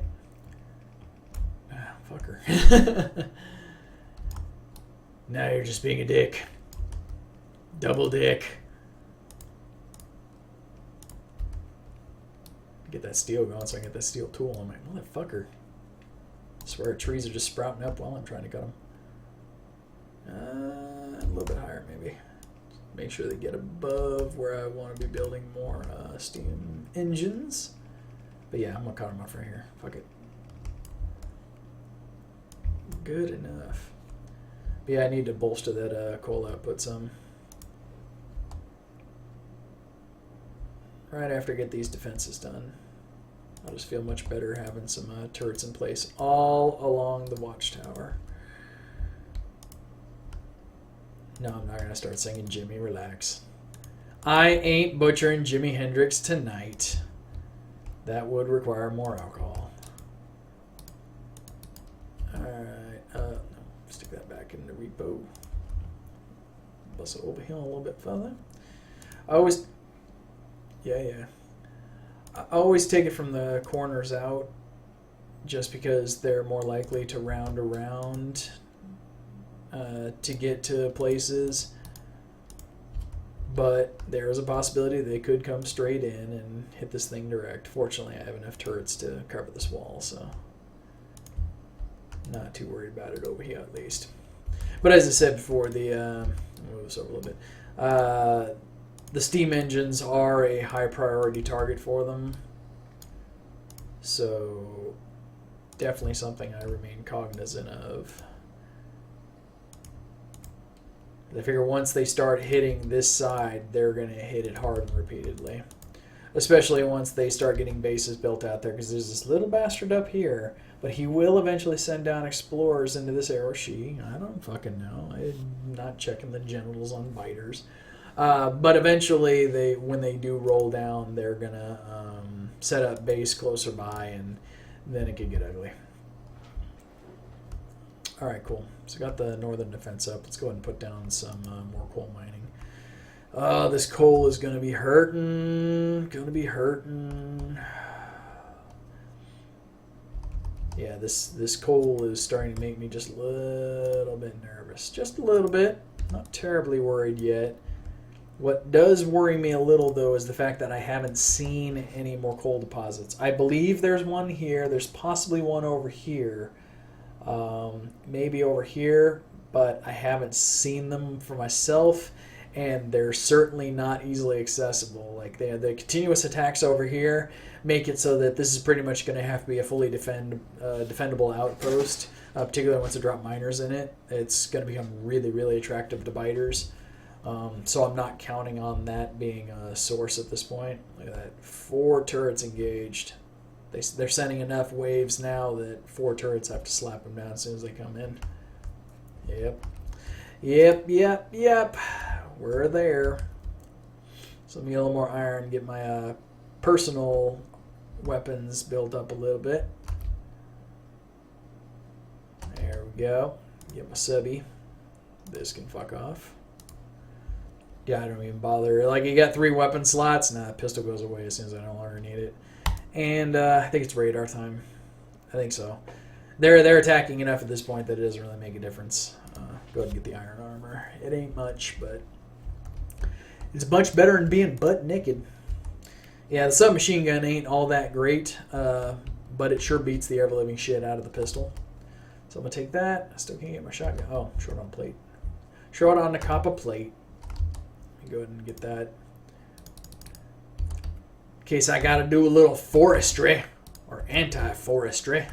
Ah, fucker. Now you're just being a dick. Double dick. Get that steel going so I can get that steel tool on my motherfucker. I swear trees are just sprouting up while I'm trying to cut them. A little bit higher, maybe. Make sure they get above where I want to be building more steam engines. But yeah, I'm going to cut them off right here. Fuck it. Good enough. But yeah, I need to bolster that coal output some. Right after I get these defenses done. I'll just feel much better having some turrets in place all along the watchtower. No, I'm not going to start singing Jimmy, relax. I ain't butchering Jimi Hendrix tonight. That would require more alcohol. Alright, no, stick that back in the repo. Bust it over here a little bit further. I always take it from the corners out just because they're more likely to round around to get to places. But there is a possibility they could come straight in and hit this thing direct. Fortunately, I have enough turrets to cover this wall, so not too worried about it over here at least. But as I said before, move this over a little bit. The steam engines are a high priority target for them, so definitely something I remain cognizant of. I figure once they start hitting this side, they're going to hit it hard and repeatedly. Especially once they start getting bases built out there, because there's this little bastard up here, but he will eventually send down explorers into this area. Or she, I don't fucking know. I'm not checking the genitals on biters. But eventually, when they do roll down, they're going to set up base closer by, and then it could get ugly. All right, cool. So got the northern defense up. Let's go ahead and put down some more coal mining. This coal is going to be hurting. Yeah, this coal is starting to make me just a little bit nervous. Just a little bit. Not terribly worried yet. What does worry me a little, though, is the fact that I haven't seen any more coal deposits. I believe there's one here. There's possibly one over here. Maybe over here, but I haven't seen them for myself, and they're certainly not easily accessible. Like the continuous attacks over here make it so that this is pretty much going to have to be a fully defendable outpost, particularly once I drop miners in it. It's going to become really, really attractive to biters. So I'm not counting on that being a source at this point. Look at that, 4 turrets engaged. They're sending enough waves now that 4 turrets have to slap them down as soon as they come in. Yep. We're there. So let me get a little more iron, get my personal weapons built up a little bit. There we go. Get my subby. This can fuck off. Yeah, I don't even bother. Like, you got 3 weapon slots. Nah, pistol goes away as soon as I no longer need it. And I think it's radar time. I think so. They're attacking enough at this point that it doesn't really make a difference. Go ahead and get the iron armor. It ain't much, but it's much better than being butt naked. Yeah, the submachine gun ain't all that great, but it sure beats the ever-living shit out of the pistol. So I'm going to take that. I still can't get my shotgun. Oh, short on plate. Short on the copper plate. Let me go ahead and get that. In case I got to do a little forestry or anti-forestry.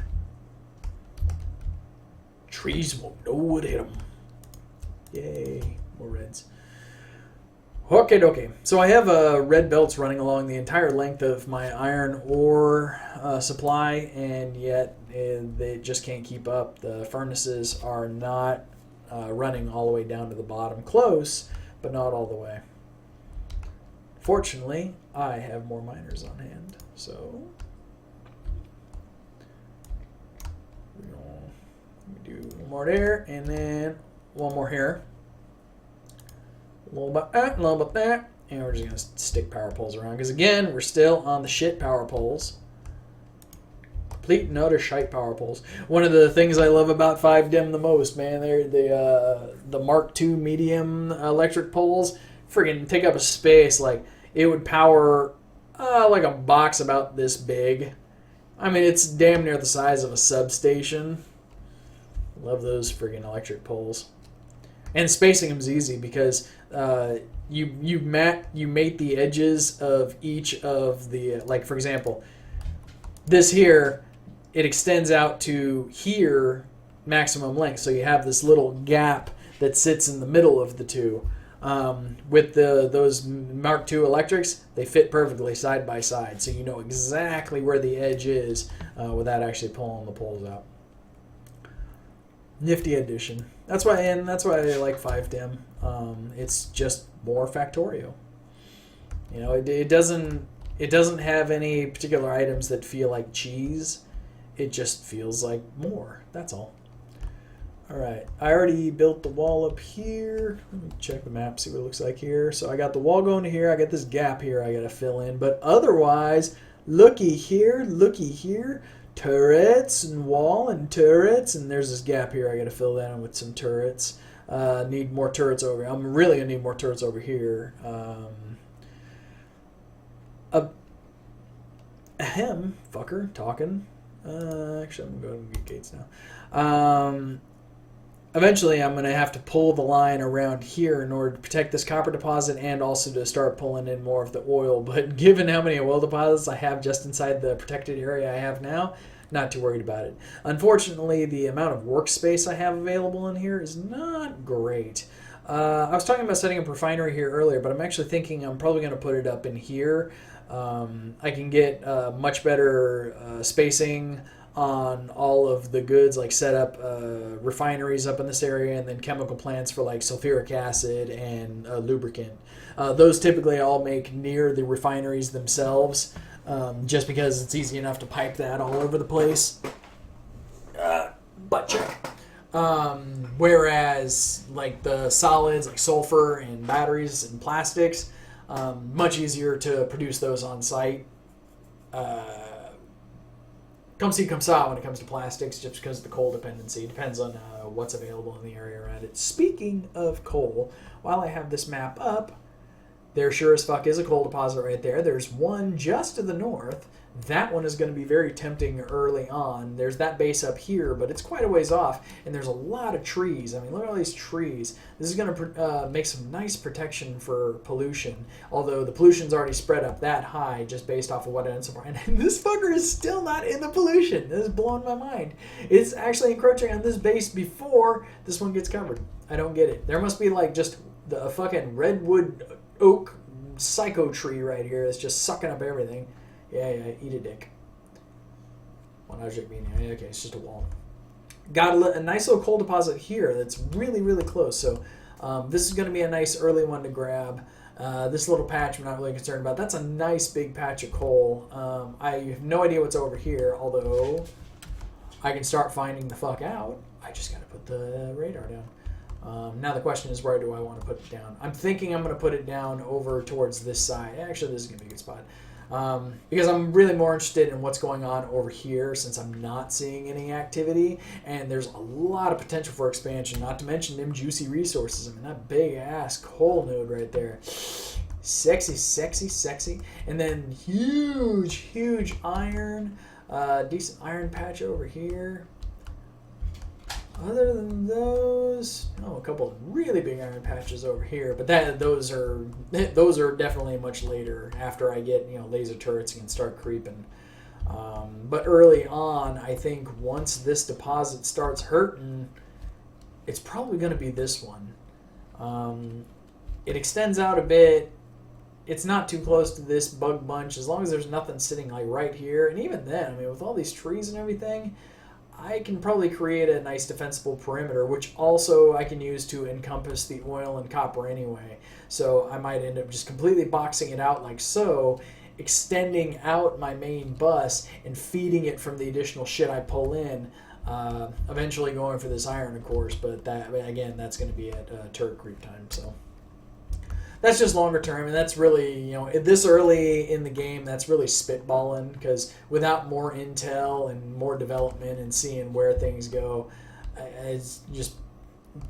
Trees won't know what hit them. Yay, more reds. Okay. So I have red belts running along the entire length of my iron ore supply, and yet they just can't keep up. The furnaces are not running all the way down to the bottom. Close, but not all the way. Fortunately, I have more miners on hand, so we're going to do one more there, and then one more here. A little bit that, a little bit that, and we're just going to stick power poles around, because again, we're still on the shit power poles. Complete and utter shite power poles. One of the things I love about 5Dim the most, man, they're the Mark II medium electric poles. Friggin' take up a space. Like, it would power like a box about this big. I mean, it's damn near the size of a substation. Love those friggin' electric poles. And spacing them's easy because you mate the edges of each of the, like, for example, this here, it extends out to here maximum length, so you have this little gap that sits in the middle of the two. With those Mark II electrics, they fit perfectly side by side, so you know exactly where the edge is without actually pulling the poles out. Nifty addition. That's why I like 5dim. It's just more Factorio. You know, it doesn't have any particular items that feel like cheese. It just feels like more. That's all. Alright, I already built the wall up here. Let me check the map, see what it looks like here. So I got the wall going to here. I got this gap here I got to fill in. But otherwise, looky here. Turrets and wall and turrets. And there's this gap here I got to fill that in with some turrets. Need more turrets over here. I'm really going to need more turrets over here. Ahem, fucker, talking. Actually, I'm going to get gates now. Eventually, I'm going to have to pull the line around here in order to protect this copper deposit and also to start pulling in more of the oil. But given how many oil deposits I have just inside the protected area I have now, not too worried about it. Unfortunately, the amount of workspace I have available in here is not great. I was talking about setting up a refinery here earlier, but I'm actually thinking I'm probably going to put it up in here. I can get much better spacing on all of the goods, like set up refineries up in this area, and then chemical plants for like sulfuric acid and lubricant. Those typically all make near the refineries themselves, just because it's easy enough to pipe that all over the place. Butt check. Whereas like the solids like sulfur and batteries and plastics, much easier to produce those on site. Come see, come saw when it comes to plastics, just because of the coal dependency. Depends on what's available in the area around it. Speaking of coal, while I have this map up, there sure as fuck is a coal deposit right there. There's one just to the north. That one is going to be very tempting early on. There's that base up here, but it's quite a ways off, and there's a lot of trees. I mean, look at all these trees. This is going to make some nice protection for pollution, although the pollution's already spread up that high just based off of what it ends up. And this fucker is still not in the pollution. This is blowing my mind. It's actually encroaching on this base before this one gets covered. I don't get it. There must be like just a fucking redwood oak psycho tree right here that's just sucking up everything. Yeah, eat a dick. One object being here. Okay, it's just a wall. Got a nice little coal deposit here that's really, really close. So this is going to be a nice early one to grab. This little patch I'm not really concerned about. That's a nice big patch of coal. I have no idea what's over here, although I can start finding the fuck out. I just got to put the radar down. Now the question is, where do I want to put it down? I'm thinking I'm going to put it down over towards this side. Actually, this is going to be a good spot. Because I'm really more interested in what's going on over here since I'm not seeing any activity, and there's a lot of potential for expansion, not to mention them juicy resources. I mean, that big ass coal node right there. Sexy, sexy, sexy. And then huge iron, decent iron patch over here. Other than those, a couple of really big iron patches over here, but those are definitely much later after I get laser turrets and can start creeping. But early on, I think once this deposit starts hurting, it's probably going to be this one. It extends out a bit. It's not too close to this bug bunch as long as there's nothing sitting like right here. And even then, I mean, with all these trees and everything, I can probably create a nice defensible perimeter, which also I can use to encompass the oil and copper anyway. So I might end up just completely boxing it out like so, extending out my main bus and feeding it from the additional shit I pull in, eventually going for this iron, of course, but again, that's going to be at turret creep time, so... That's just longer term, and that's really, this early in the game, that's really spitballing, because without more intel and more development and seeing where things go, it's just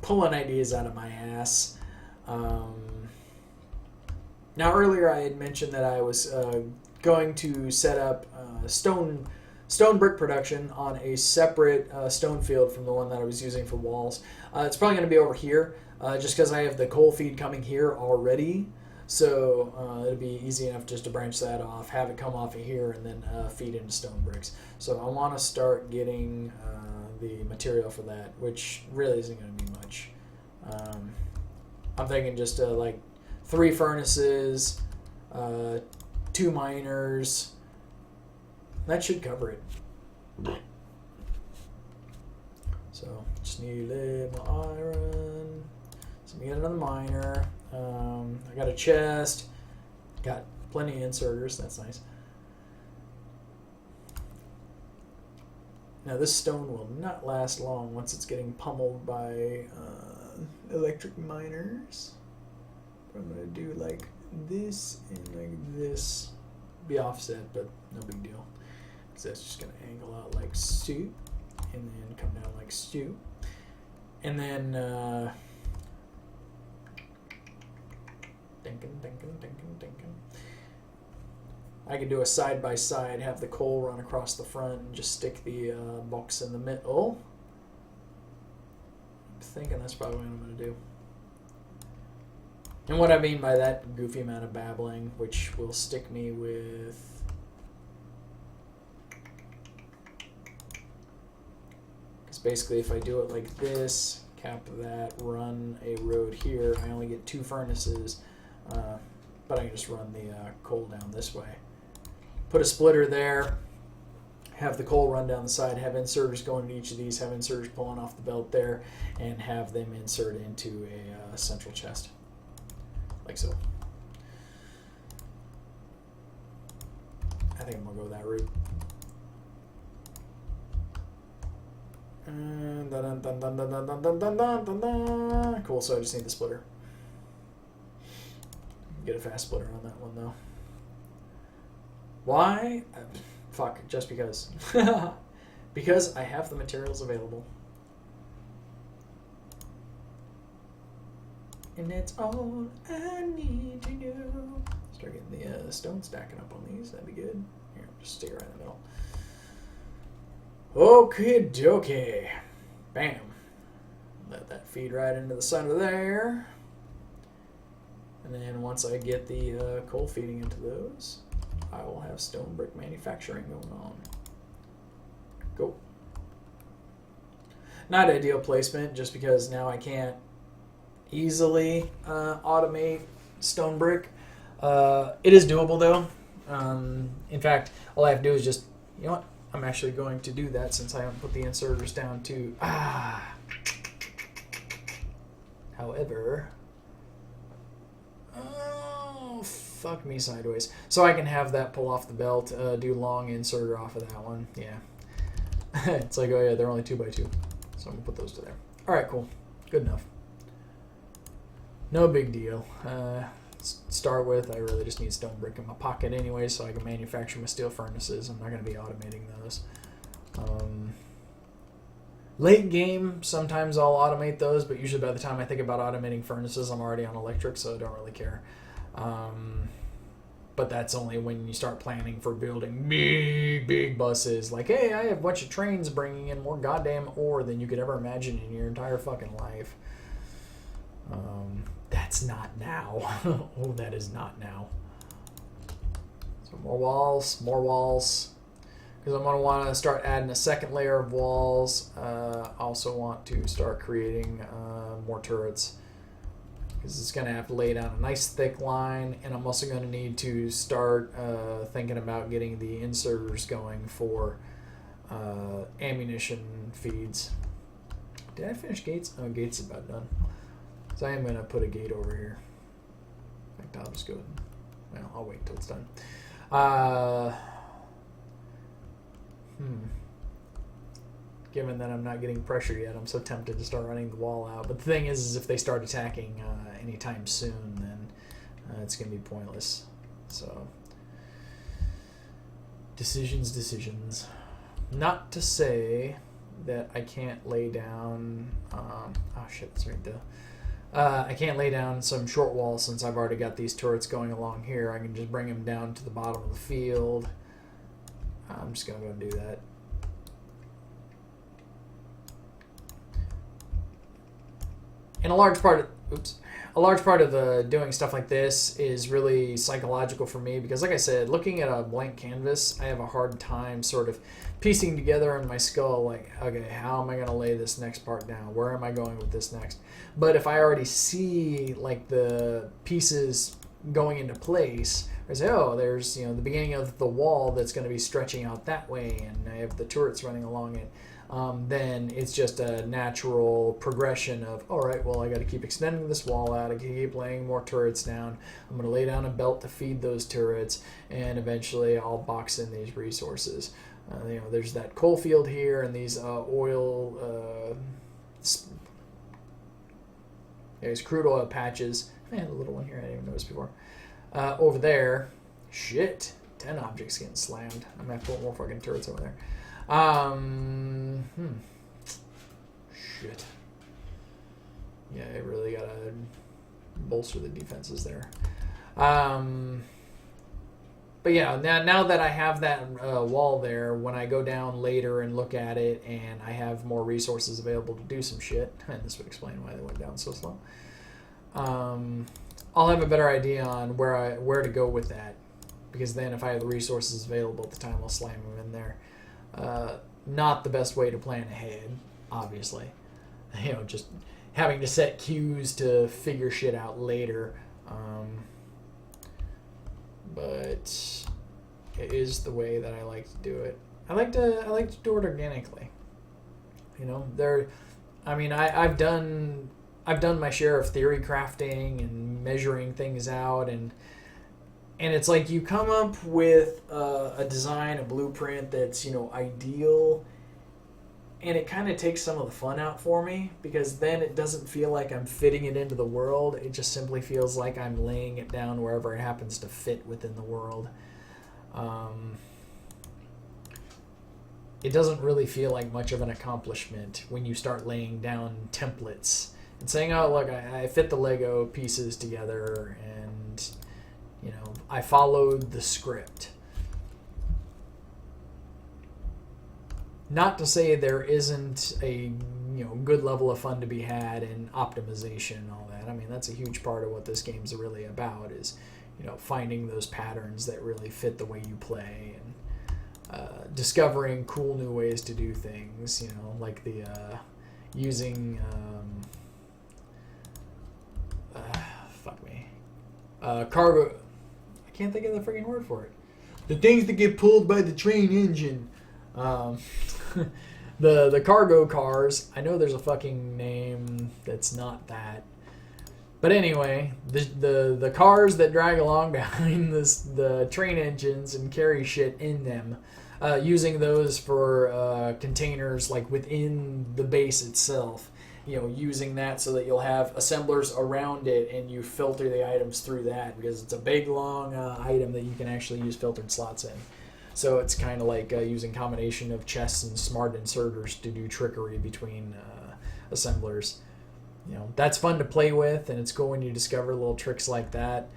pulling ideas out of my ass. Now, earlier I had mentioned that I was going to set up stone brick production on a separate stone field from the one that I was using for walls. It's probably going to be over here. just because I have the coal feed coming here already. So it'll be easy enough just to branch that off, have it come off of here, and then feed into stone bricks. So I want to start getting the material for that, which really isn't going to be much. I'm thinking just like 3 furnaces, 2 miners. That should cover it. So just need a little iron. So we get another miner. I got a chest. Got plenty of inserters. That's nice. Now this stone will not last long once it's getting pummeled by electric miners. I'm going to do like this and like this. Be offset, but no big deal. Because that's just going to angle out like so. And then come down like so. And then... Thinking. I could do a side by side, have the coal run across the front, and just stick the box in the middle. I'm thinking that's probably what I'm going to do. And what I mean by that goofy amount of babbling, which will stick me with... Because basically if I do it like this, cap that, run a road here, I only get 2 furnaces. But I can just run the coal down this way. Put a splitter there, have the coal run down the side, have inserters going to each of these, have inserters pulling off the belt there, and have them insert into a central chest. Like so. I think I'm going to go that route. Cool, so I just need the splitter. Get a fast splitter on that one though. Why? Fuck, just because. Because I have the materials available. And that's all I need to do. Start getting the stone stacking up on these, that'd be good. Here, just stick it right in the middle. Okie dokie. Bam. Let that feed right into the center there. And then once I get the coal feeding into those, I will have stone brick manufacturing going on. Go. Not ideal placement, just because now I can't easily automate stone brick. It is doable though. In fact, all I have to do is just, you know what? I'm actually going to do that since I haven't put the inserters down to... However... Oh, fuck me sideways. So I can have that pull off the belt, do long inserter off of that one. Yeah. It's like, oh yeah, they're only 2x2. So I'm going to put those to there. Alright, cool. Good enough. No big deal. Start with, I really just need stone brick in my pocket anyway, so I can manufacture my steel furnaces. I'm not going to be automating those. Late game, sometimes I'll automate those, but usually by the time I think about automating furnaces, I'm already on electric, so I don't really care. But that's only when you start planning for building big buses. Like, hey, I have a bunch of trains bringing in more goddamn ore than you could ever imagine in your entire fucking life. That's not now. Oh, that is not now. So more walls. Because I'm going to want to start adding a second layer of walls. I also want to start creating more turrets. Because it's going to have to lay down a nice thick line. And I'm also going to need to start thinking about getting the inserters going for ammunition feeds. Did I finish gates? Oh, gates is about done. So I am going to put a gate over here. In fact, I'll just go ahead and, well, I'll wait until it's done. Given that I'm not getting pressure yet, I'm so tempted to start running the wall out. But the thing is if they start attacking anytime soon, then it's going to be pointless. So, decisions. Not to say that I can't lay down... oh shit, that's right there. I can't lay down some short walls since I've already got these turrets going along here. I can just bring them down to the bottom of the field. I'm just going to go and do that. And a large part of doing stuff like this is really psychological for me because, like I said, looking at a blank canvas, I have a hard time sort of piecing together in my skull, like, okay, how am I going to lay this next part down? Where am I going with this next? But if I already see like the pieces going into place, I say, oh, there's the beginning of the wall that's going to be stretching out that way, and I have the turrets running along it. Then it's just a natural progression of, all right, well, I got to keep extending this wall out. I can keep laying more turrets down. I'm going to lay down a belt to feed those turrets, and eventually I'll box in these resources. There's that coal field here, and these there's crude oil patches. I had a little one here I didn't even notice before. Over there, shit, 10 objects getting slammed. I'm gonna have to put more fucking turrets over there. Shit. Yeah, I really gotta bolster the defenses there. But yeah, now that I have that wall there, when I go down later and look at it, and I have more resources available to do some shit, and this would explain why they went down so slow. I'll have a better idea on where to go with that, because then if I have the resources available at the time, I'll slam them in there. Not the best way to plan ahead, obviously. Just having to set cues to figure shit out later. But it is the way that I like to do it. I like to do it organically. I've done my share of theory crafting and measuring things out, and it's like you come up with a design, a blueprint that's ideal, and it kind of takes some of the fun out for me, because then it doesn't feel like I'm fitting it into the world. It just simply feels like I'm laying it down wherever it happens to fit within the world. It doesn't really feel like much of an accomplishment when you start laying down templates and saying, oh, look, I fit the Lego pieces together, and I followed the script. Not to say there isn't a good level of fun to be had in optimization and all that. I mean, that's a huge part of what this game's really about, is finding those patterns that really fit the way you play, and discovering cool new ways to do things. Like the using cargo. I can't think of the freaking word for it. The things that get pulled by the train engine. The cargo cars. I know there's a fucking name that's not that. But anyway, the cars that drag along behind the train engines and carry shit in them, using those for containers like within the base itself. Using that so that you'll have assemblers around it, and you filter the items through that, because it's a big long item that you can actually use filtered slots in. So it's kind of like using combination of chests and smart inserters to do trickery between assemblers. That's fun to play with, and it's cool when you discover little tricks like that.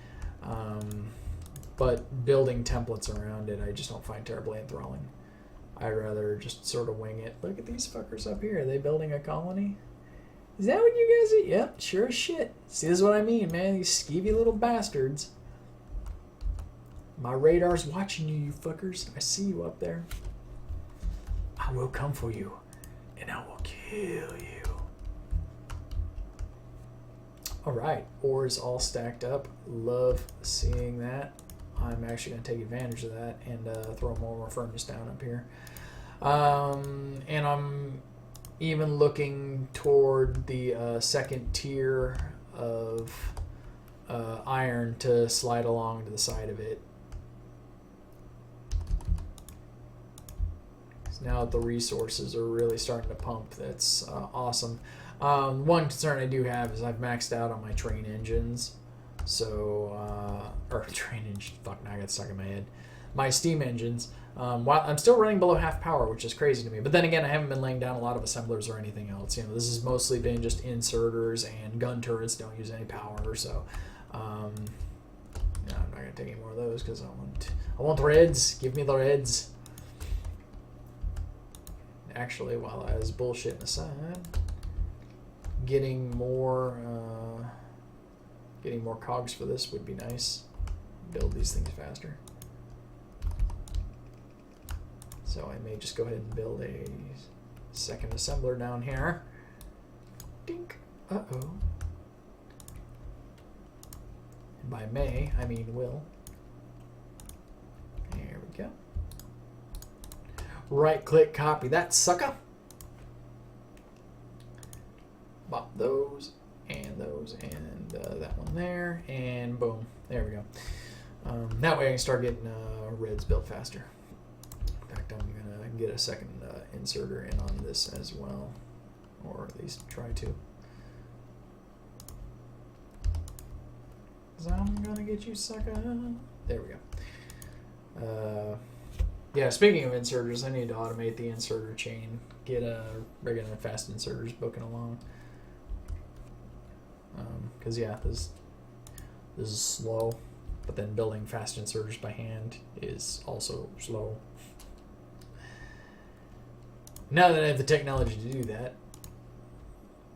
But building templates around it, I just don't find terribly enthralling. I'd rather just sort of wing it. Look at these fuckers up here. Are they building a colony? Is that what you guys are? Yep, sure as shit. See, this is what I mean, man. These skeevy little bastards. My radar's watching you, you fuckers. I see you up there. I will come for you, and I will kill you. Alright, ores all stacked up. Love seeing that. I'm actually going to take advantage of that and throw more furnace down up here. And I'm even looking toward the second tier of iron to slide along to the side of it. So now that the resources are really starting to pump, that's awesome. One concern I do have is I've maxed out on my train engines. So, or train engine, fuck, now I got stuck in my head. My steam engines. While I'm still running below half power, which is crazy to me. But then again, I haven't been laying down a lot of assemblers or anything else. This has mostly been just inserters, and gun turrets don't use any power. So, I'm not going to take any more of those because I want reds. Give me the reds. Actually, while I was bullshitting aside, getting more cogs for this would be nice. Build these things faster. So I may just go ahead and build a second assembler down here. Dink. Uh-oh. And by may, I mean will. There we go. Right-click, copy that sucker. Bop those, and that one there, and boom. There we go. That way I can start getting reds built faster. In fact, I'm going to get a second inserter in on this as well, or at least try to. So I'm going to get you, sucker. There we go. Yeah, speaking of inserters, I need to automate the inserter chain. Get regular and fast inserters booking along. Because yeah, this is slow, but then building fast inserters by hand is also slow. Now that I have the technology to do that,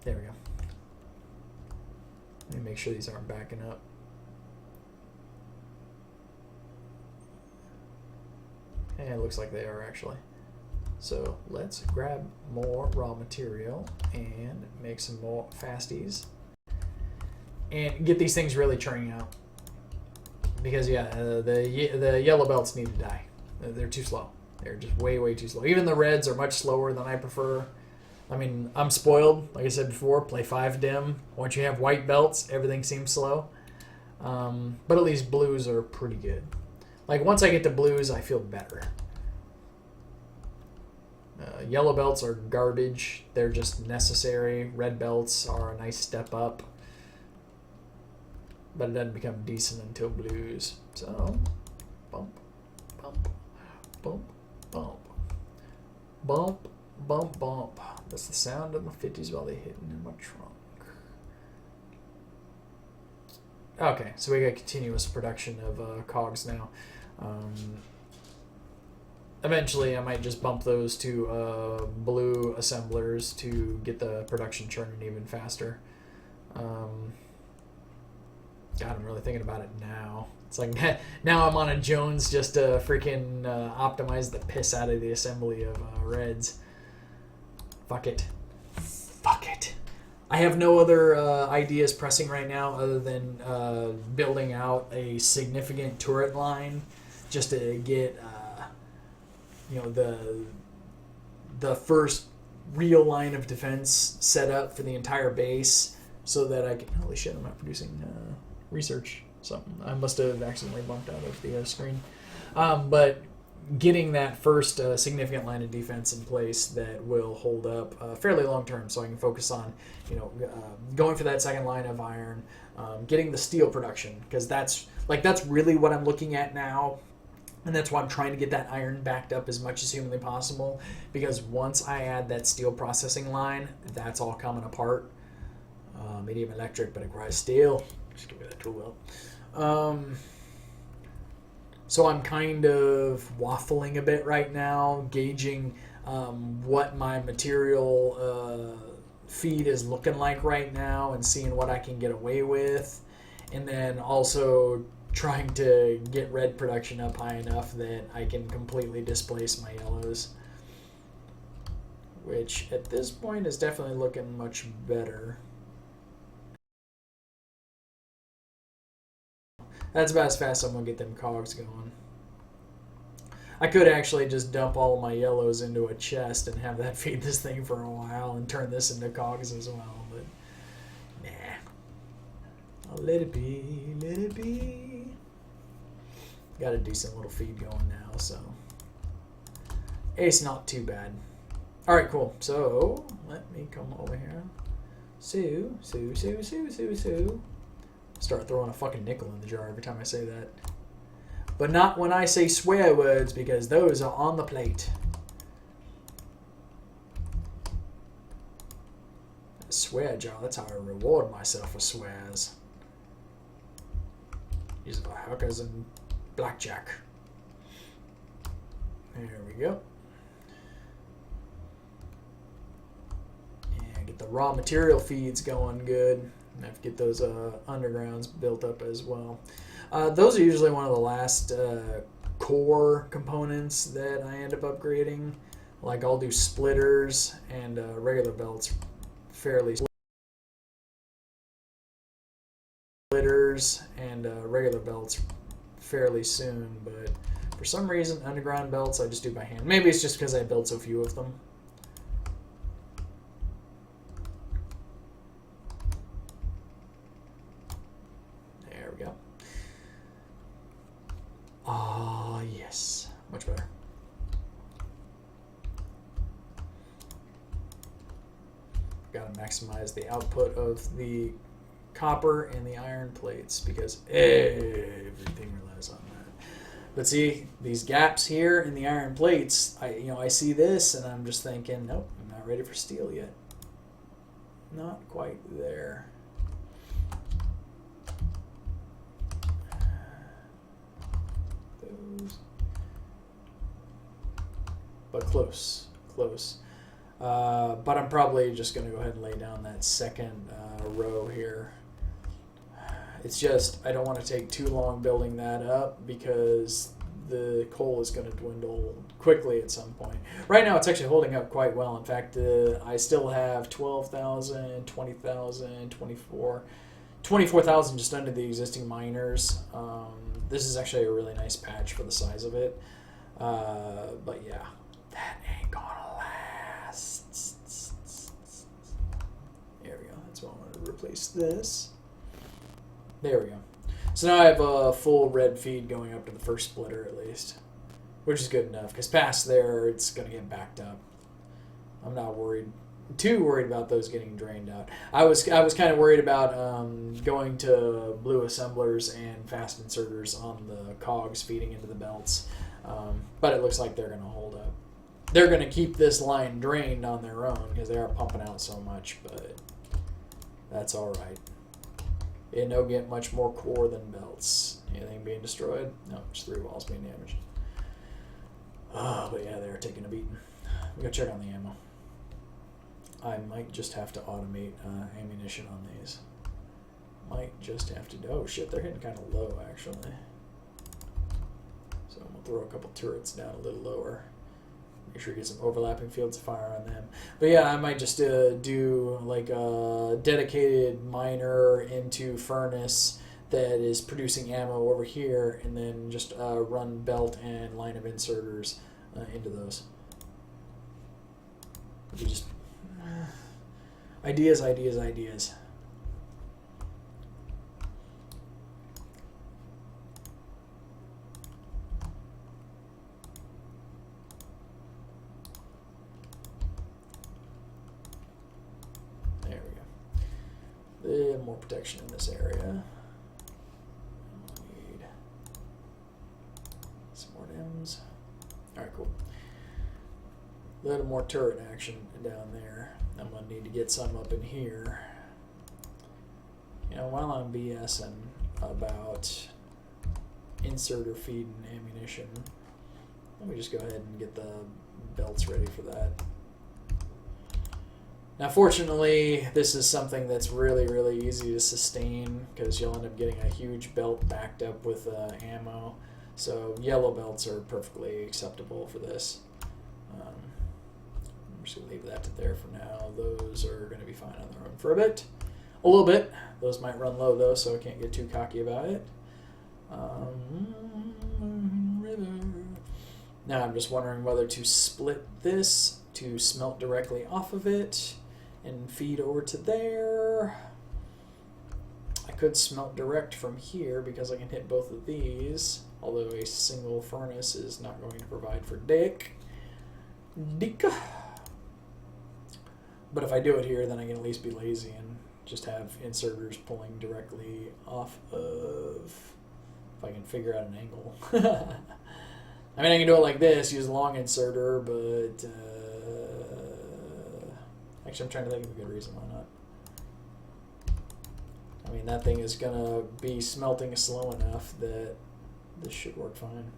there we go. Let me make sure these aren't backing up. And it looks like they are actually. So let's grab more raw material and make some more fasties. And get these things really churning out. Because yeah, the yellow belts need to die. They're too slow. They're just way too slow. Even the reds are much slower than I prefer. I mean, I'm spoiled. Like I said before, play 5 dim. Once you have white belts, everything seems slow. But at least blues are pretty good. Like once I get to blues, I feel better. Yellow belts are garbage. They're just necessary. Red belts are a nice step up. But it doesn't become decent until blues. So, bump, bump, bump, bump, bump, bump, bump. That's the sound of my 50s while they're hitting in my trunk. Okay, so we got continuous production of cogs now. Eventually, I might just bump those to blue assemblers to get the production churning even faster. God, I'm really thinking about it now. It's like now I'm on a Jones just to freaking optimize the piss out of the assembly of reds. Fuck it. Fuck it. I have no other ideas pressing right now other than building out a significant turret line just to get the first real line of defense set up for the entire base so that I can... Holy shit, I'm not producing research something. I must have accidentally bumped out of the screen. But getting that first significant line of defense in place that will hold up fairly long term, so I can focus on, going for that second line of iron, getting the steel production, because that's really what I'm looking at now, and that's why I'm trying to get that iron backed up as much as humanly possible. Because once I add that steel processing line, that's all coming apart. Medium electric, but it requires steel. Just give me that tool belt. So I'm kind of waffling a bit right now, gauging what my material feed is looking like right now and seeing what I can get away with. And then also trying to get red production up high enough that I can completely displace my yellows. Which at this point is definitely looking much better. That's about as fast as I'm going to get them cogs going. I could actually just dump all my yellows into a chest and have that feed this thing for a while and turn this into cogs as well, but nah. I'll let it be, let it be. Got a decent little feed going now, so it's not too bad. Alright, cool. So, let me come over here. Sue. Start throwing a fucking nickel in the jar every time I say that. But not when I say swear words, because those are on the plate. A swear jar, that's how I reward myself for swears. These are hookers and blackjack. There we go. And get the raw material feeds going good. I have to get those undergrounds built up as well. Those are usually one of the last core components that I end up upgrading. Like I'll do splitters and regular belts fairly soon, but for some reason underground belts I just do by hand. Maybe it's just because I build so few of them. There we go. Ah, yes. Much better. Got to maximize the output of the copper and the iron plates because everything relies on that. But see, these gaps here in the iron plates, I see this and I'm just thinking, nope, I'm not ready for steel yet. Not quite there. But close. But I'm probably just going to go ahead and lay down that second row here. It's just, I don't want to take too long building that up because the coal is going to dwindle quickly at some point. Right now it's actually holding up quite well. In fact, I still have 12,000, 20,000, 24,000 just under the existing miners. This is actually a really nice patch for the size of it. But yeah, that ain't gonna last. There we go. That's what I wanted to replace this. There we go. So now I have a full red feed going up to the first splitter at least, which is good enough because past there it's going to get backed up. I'm not too worried about those getting drained out. I was kind of worried about going to blue assemblers and fast inserters on the cogs feeding into the belts, but it looks like they're going to hold up. They're going to keep this line drained on their own because they are pumping out so much, but that's all right. It no get much more core than belts. Anything being destroyed? No, just 3 walls being damaged. Oh, but yeah, they're taking a beating. We gotta check on the ammo. I might just have to automate ammunition on these. Might just have to. Oh shit, they're hitting kind of low actually. So I'm gonna throw a couple turrets down a little lower. Make sure you get some overlapping fields of fire on them. But yeah, I might just do like a dedicated miner into furnace that is producing ammo over here, and then just run belt and line of inserters into those. You just ideas. More protection in this area. Need some more DIMs. Alright, cool. A little more turret action down there. I'm going to need to get some up in here. You know, while I'm BSing about inserter feed and ammunition, let me just go ahead and get the belts ready for that. Now, fortunately, this is something that's really, really easy to sustain because you'll end up getting a huge belt backed up with ammo. So yellow belts are perfectly acceptable for this. I'm just going to leave that to there for now. Those are going to be fine on their own for a bit. A little bit. Those might run low, though, so I can't get too cocky about it. Now I'm just wondering whether to split this to smelt directly off of it and feed over to there. I could smelt direct from here because I can hit both of these, although a single furnace is not going to provide for dick. But if I do it here, then I can at least be lazy and just have inserters pulling directly off of, if I can figure out an angle. I mean, I can do it like this, use a long inserter, but actually I'm trying to think of a good reason why not. I mean, that thing is going to be smelting slow enough that this should work fine.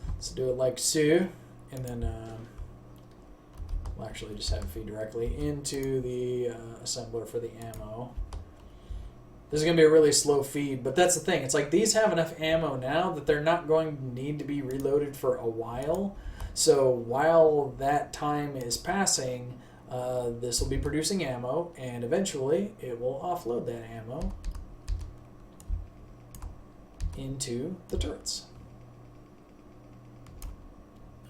Let's do it like so, and then We'll actually just have it feed directly into the assembler for the ammo. This is going to be a really slow feed, but that's the thing. It's like these have enough ammo now that they're not going to need to be reloaded for a while. So while that time is passing, this will be producing ammo, and eventually it will offload that ammo into the turrets.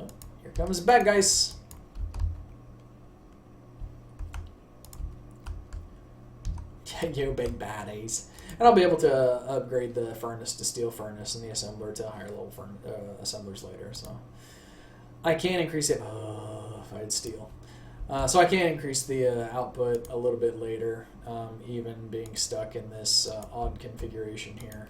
Oh, here comes the bad guys. You big baddies. And I'll be able to upgrade the furnace to steel furnace and the assembler to higher level assemblers later. So I can increase it. Oh, if I had steel. So I can increase the output a little bit later, even being stuck in this odd configuration here.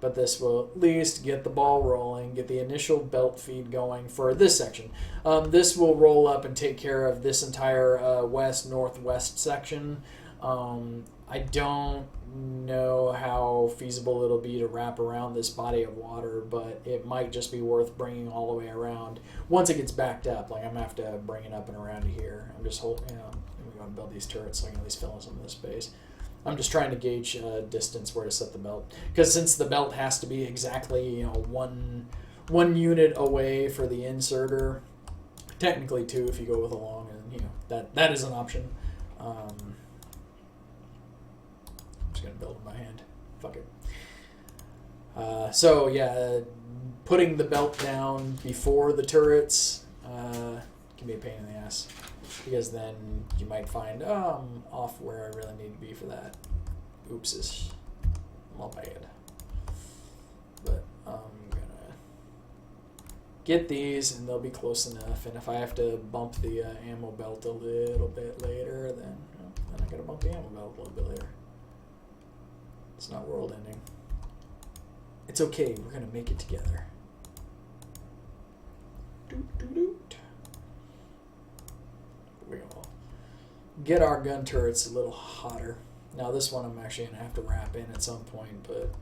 But this will at least get the ball rolling, get the initial belt feed going for this section. This will roll up and take care of this entire west-northwest section. I don't know how feasible it'll be to wrap around this body of water, but it might just be worth bringing all the way around once it gets backed up. Like, I'm going to have to bring it up and around to here. I'm just holding, I'm going to build these turrets so I can at least fill in some of this space. I'm just trying to gauge distance where to set the belt, because since the belt has to be exactly one unit away for the inserter, technically two if you go with a long, and that is an option. Gonna build in my hand. Fuck it. So yeah, putting the belt down before the turrets can be a pain in the ass, because then you might find I'm off where I really need to be for that. Oopsies. My bad. But I'm gonna get these and they'll be close enough, and if I have to bump the ammo belt a little bit later, then I gotta bump the ammo belt a little bit later. It's not world ending. It's okay. We're going to make it together. Doot, doot, doot. We're going to get our gun turrets a little hotter. Now this one I'm actually going to have to wrap in at some point, but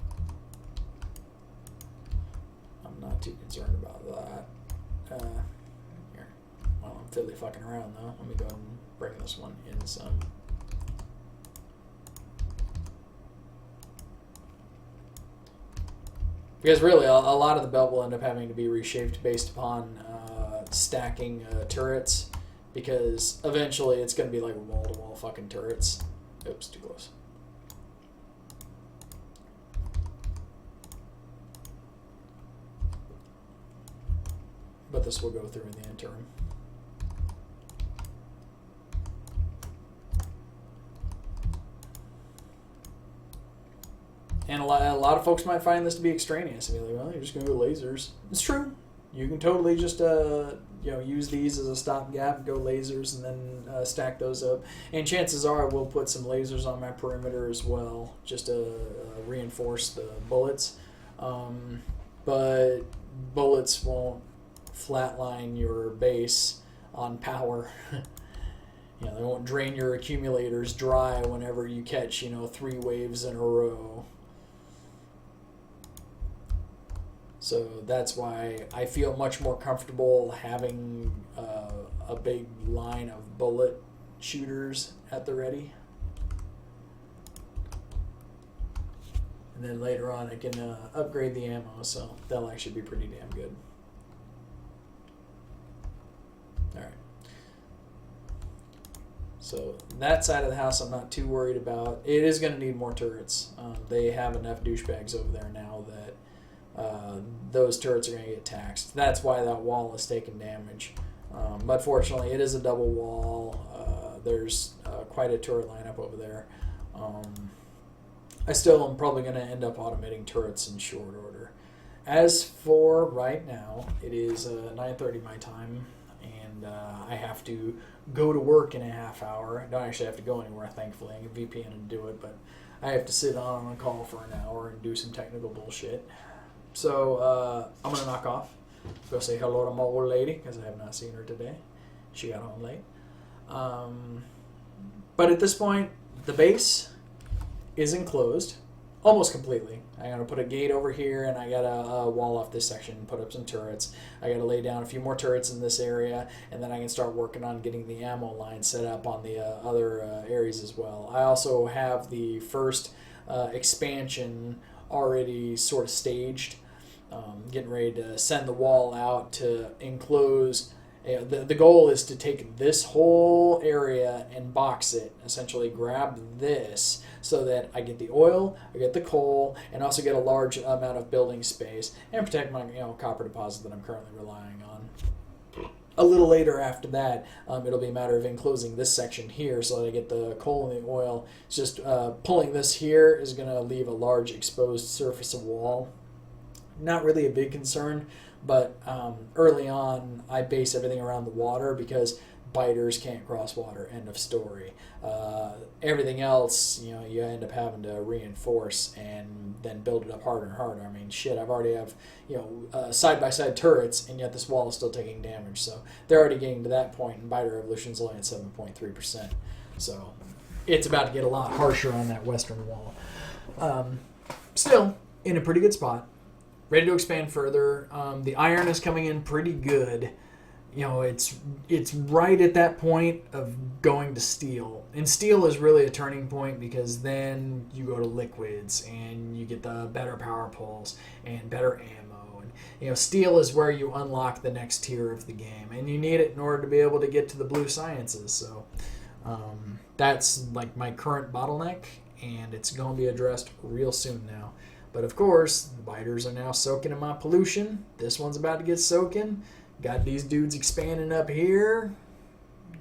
I'm not too concerned about that. Here. Well, I'm fiddly fucking around though. Let me go ahead and bring this one in some. Because really, a lot of the belt will end up having to be reshaped based upon stacking turrets, because eventually it's going to be like wall-to-wall fucking turrets. Oops, too close. But this will go through in the interim. And a lot of folks might find this to be extraneous. I mean, like, well, you're just going to go lasers. It's true. You can totally just use these as a stopgap, go lasers, and then stack those up. And chances are we'll put some lasers on my perimeter as well, just to reinforce the bullets. But bullets won't flatline your base on power. They won't drain your accumulators dry whenever you catch 3 waves in a row. So that's why I feel much more comfortable having a big line of bullet shooters at the ready. And then later on I can upgrade the ammo, so that'll actually be pretty damn good. Alright. So that side of the house I'm not too worried about. It is going to need more turrets. They have enough douchebags over there now that those turrets are going to get taxed. That's why that wall is taking damage. But fortunately, it is a double wall. There's quite a turret lineup over there. I still am probably going to end up automating turrets in short order. As for right now, it is 9:30 my time, and I have to go to work in a half hour. I don't actually have to go anywhere, thankfully. I can VPN and do it, but I have to sit on a call for an hour and do some technical bullshit. So I'm going to knock off, go say hello to my old lady, because I have not seen her today. She got home late. But at this point, the base is enclosed. almost completely. I'm going to put a gate over here, and I got to wall off this section and put up some turrets. I got to lay down a few more turrets in this area, and then I can start working on getting the ammo line set up on the other areas as well. I also have the first expansion already sort of staged, getting ready to send the wall out to enclose. The goal is to take this whole area and box it, essentially grab this so that I get the oil, I get the coal, and also get a large amount of building space and protect my copper deposit that I'm currently relying on. A little later after that, it'll be a matter of enclosing this section here so that I get the coal and the oil. It's just pulling this here is going to leave a large exposed surface of wall. Not really a big concern. But early on, I base everything around the water because biters can't cross water. End of story. Everything else, you end up having to reinforce and then build it up harder and harder. I mean, shit, I've already have side-by-side turrets, and yet this wall is still taking damage. So they're already getting to that point, and biter evolution is only at 7.3%. So it's about to get a lot harsher on that western wall. Still, in a pretty good spot. Ready to expand further. The iron is coming in pretty good. It's right at that point of going to steel. And steel is really a turning point because then you go to liquids and you get the better power poles and better ammo. And steel is where you unlock the next tier of the game, and you need it in order to be able to get to the blue sciences. So that's like my current bottleneck, and it's going to be addressed real soon now. But of course, the biters are now soaking in my pollution. This one's about to get soaking. Got these dudes expanding up here.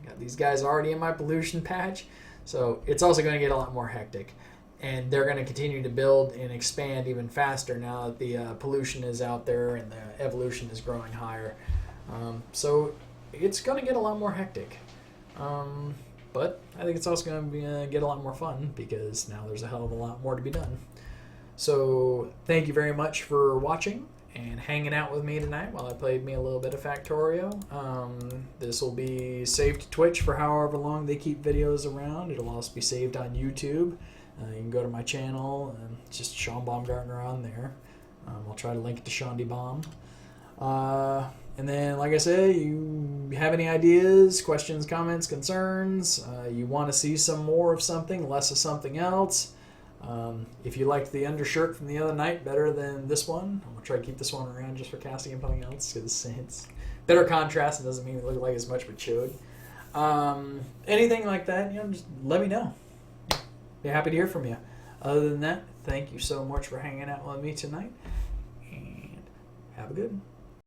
Got these guys already in my pollution patch. So it's also going to get a lot more hectic. And they're going to continue to build and expand even faster now that the pollution is out there and the evolution is growing higher. So it's going to get a lot more hectic. But I think it's also going to get a lot more fun because now there's a hell of a lot more to be done. So thank you very much for watching and hanging out with me tonight while I played me a little bit of Factorio. This will be saved to Twitch for however long they keep videos around. It'll also be saved on YouTube. You can go to my channel, and just Sean Baumgartner on there. I'll try to link it to Shandy Baum. And then, like I said, you have any ideas, questions, comments, concerns, you want to see some more of something, less of something else. If you liked the undershirt from the other night better than this one, I'm going to try to keep this one around just for casting and something else because it's better contrast and doesn't mean it look like as much of a chode. Anything like that, just let me know. Be happy to hear from you. Other than that, thank you so much for hanging out with me tonight, and have a good one.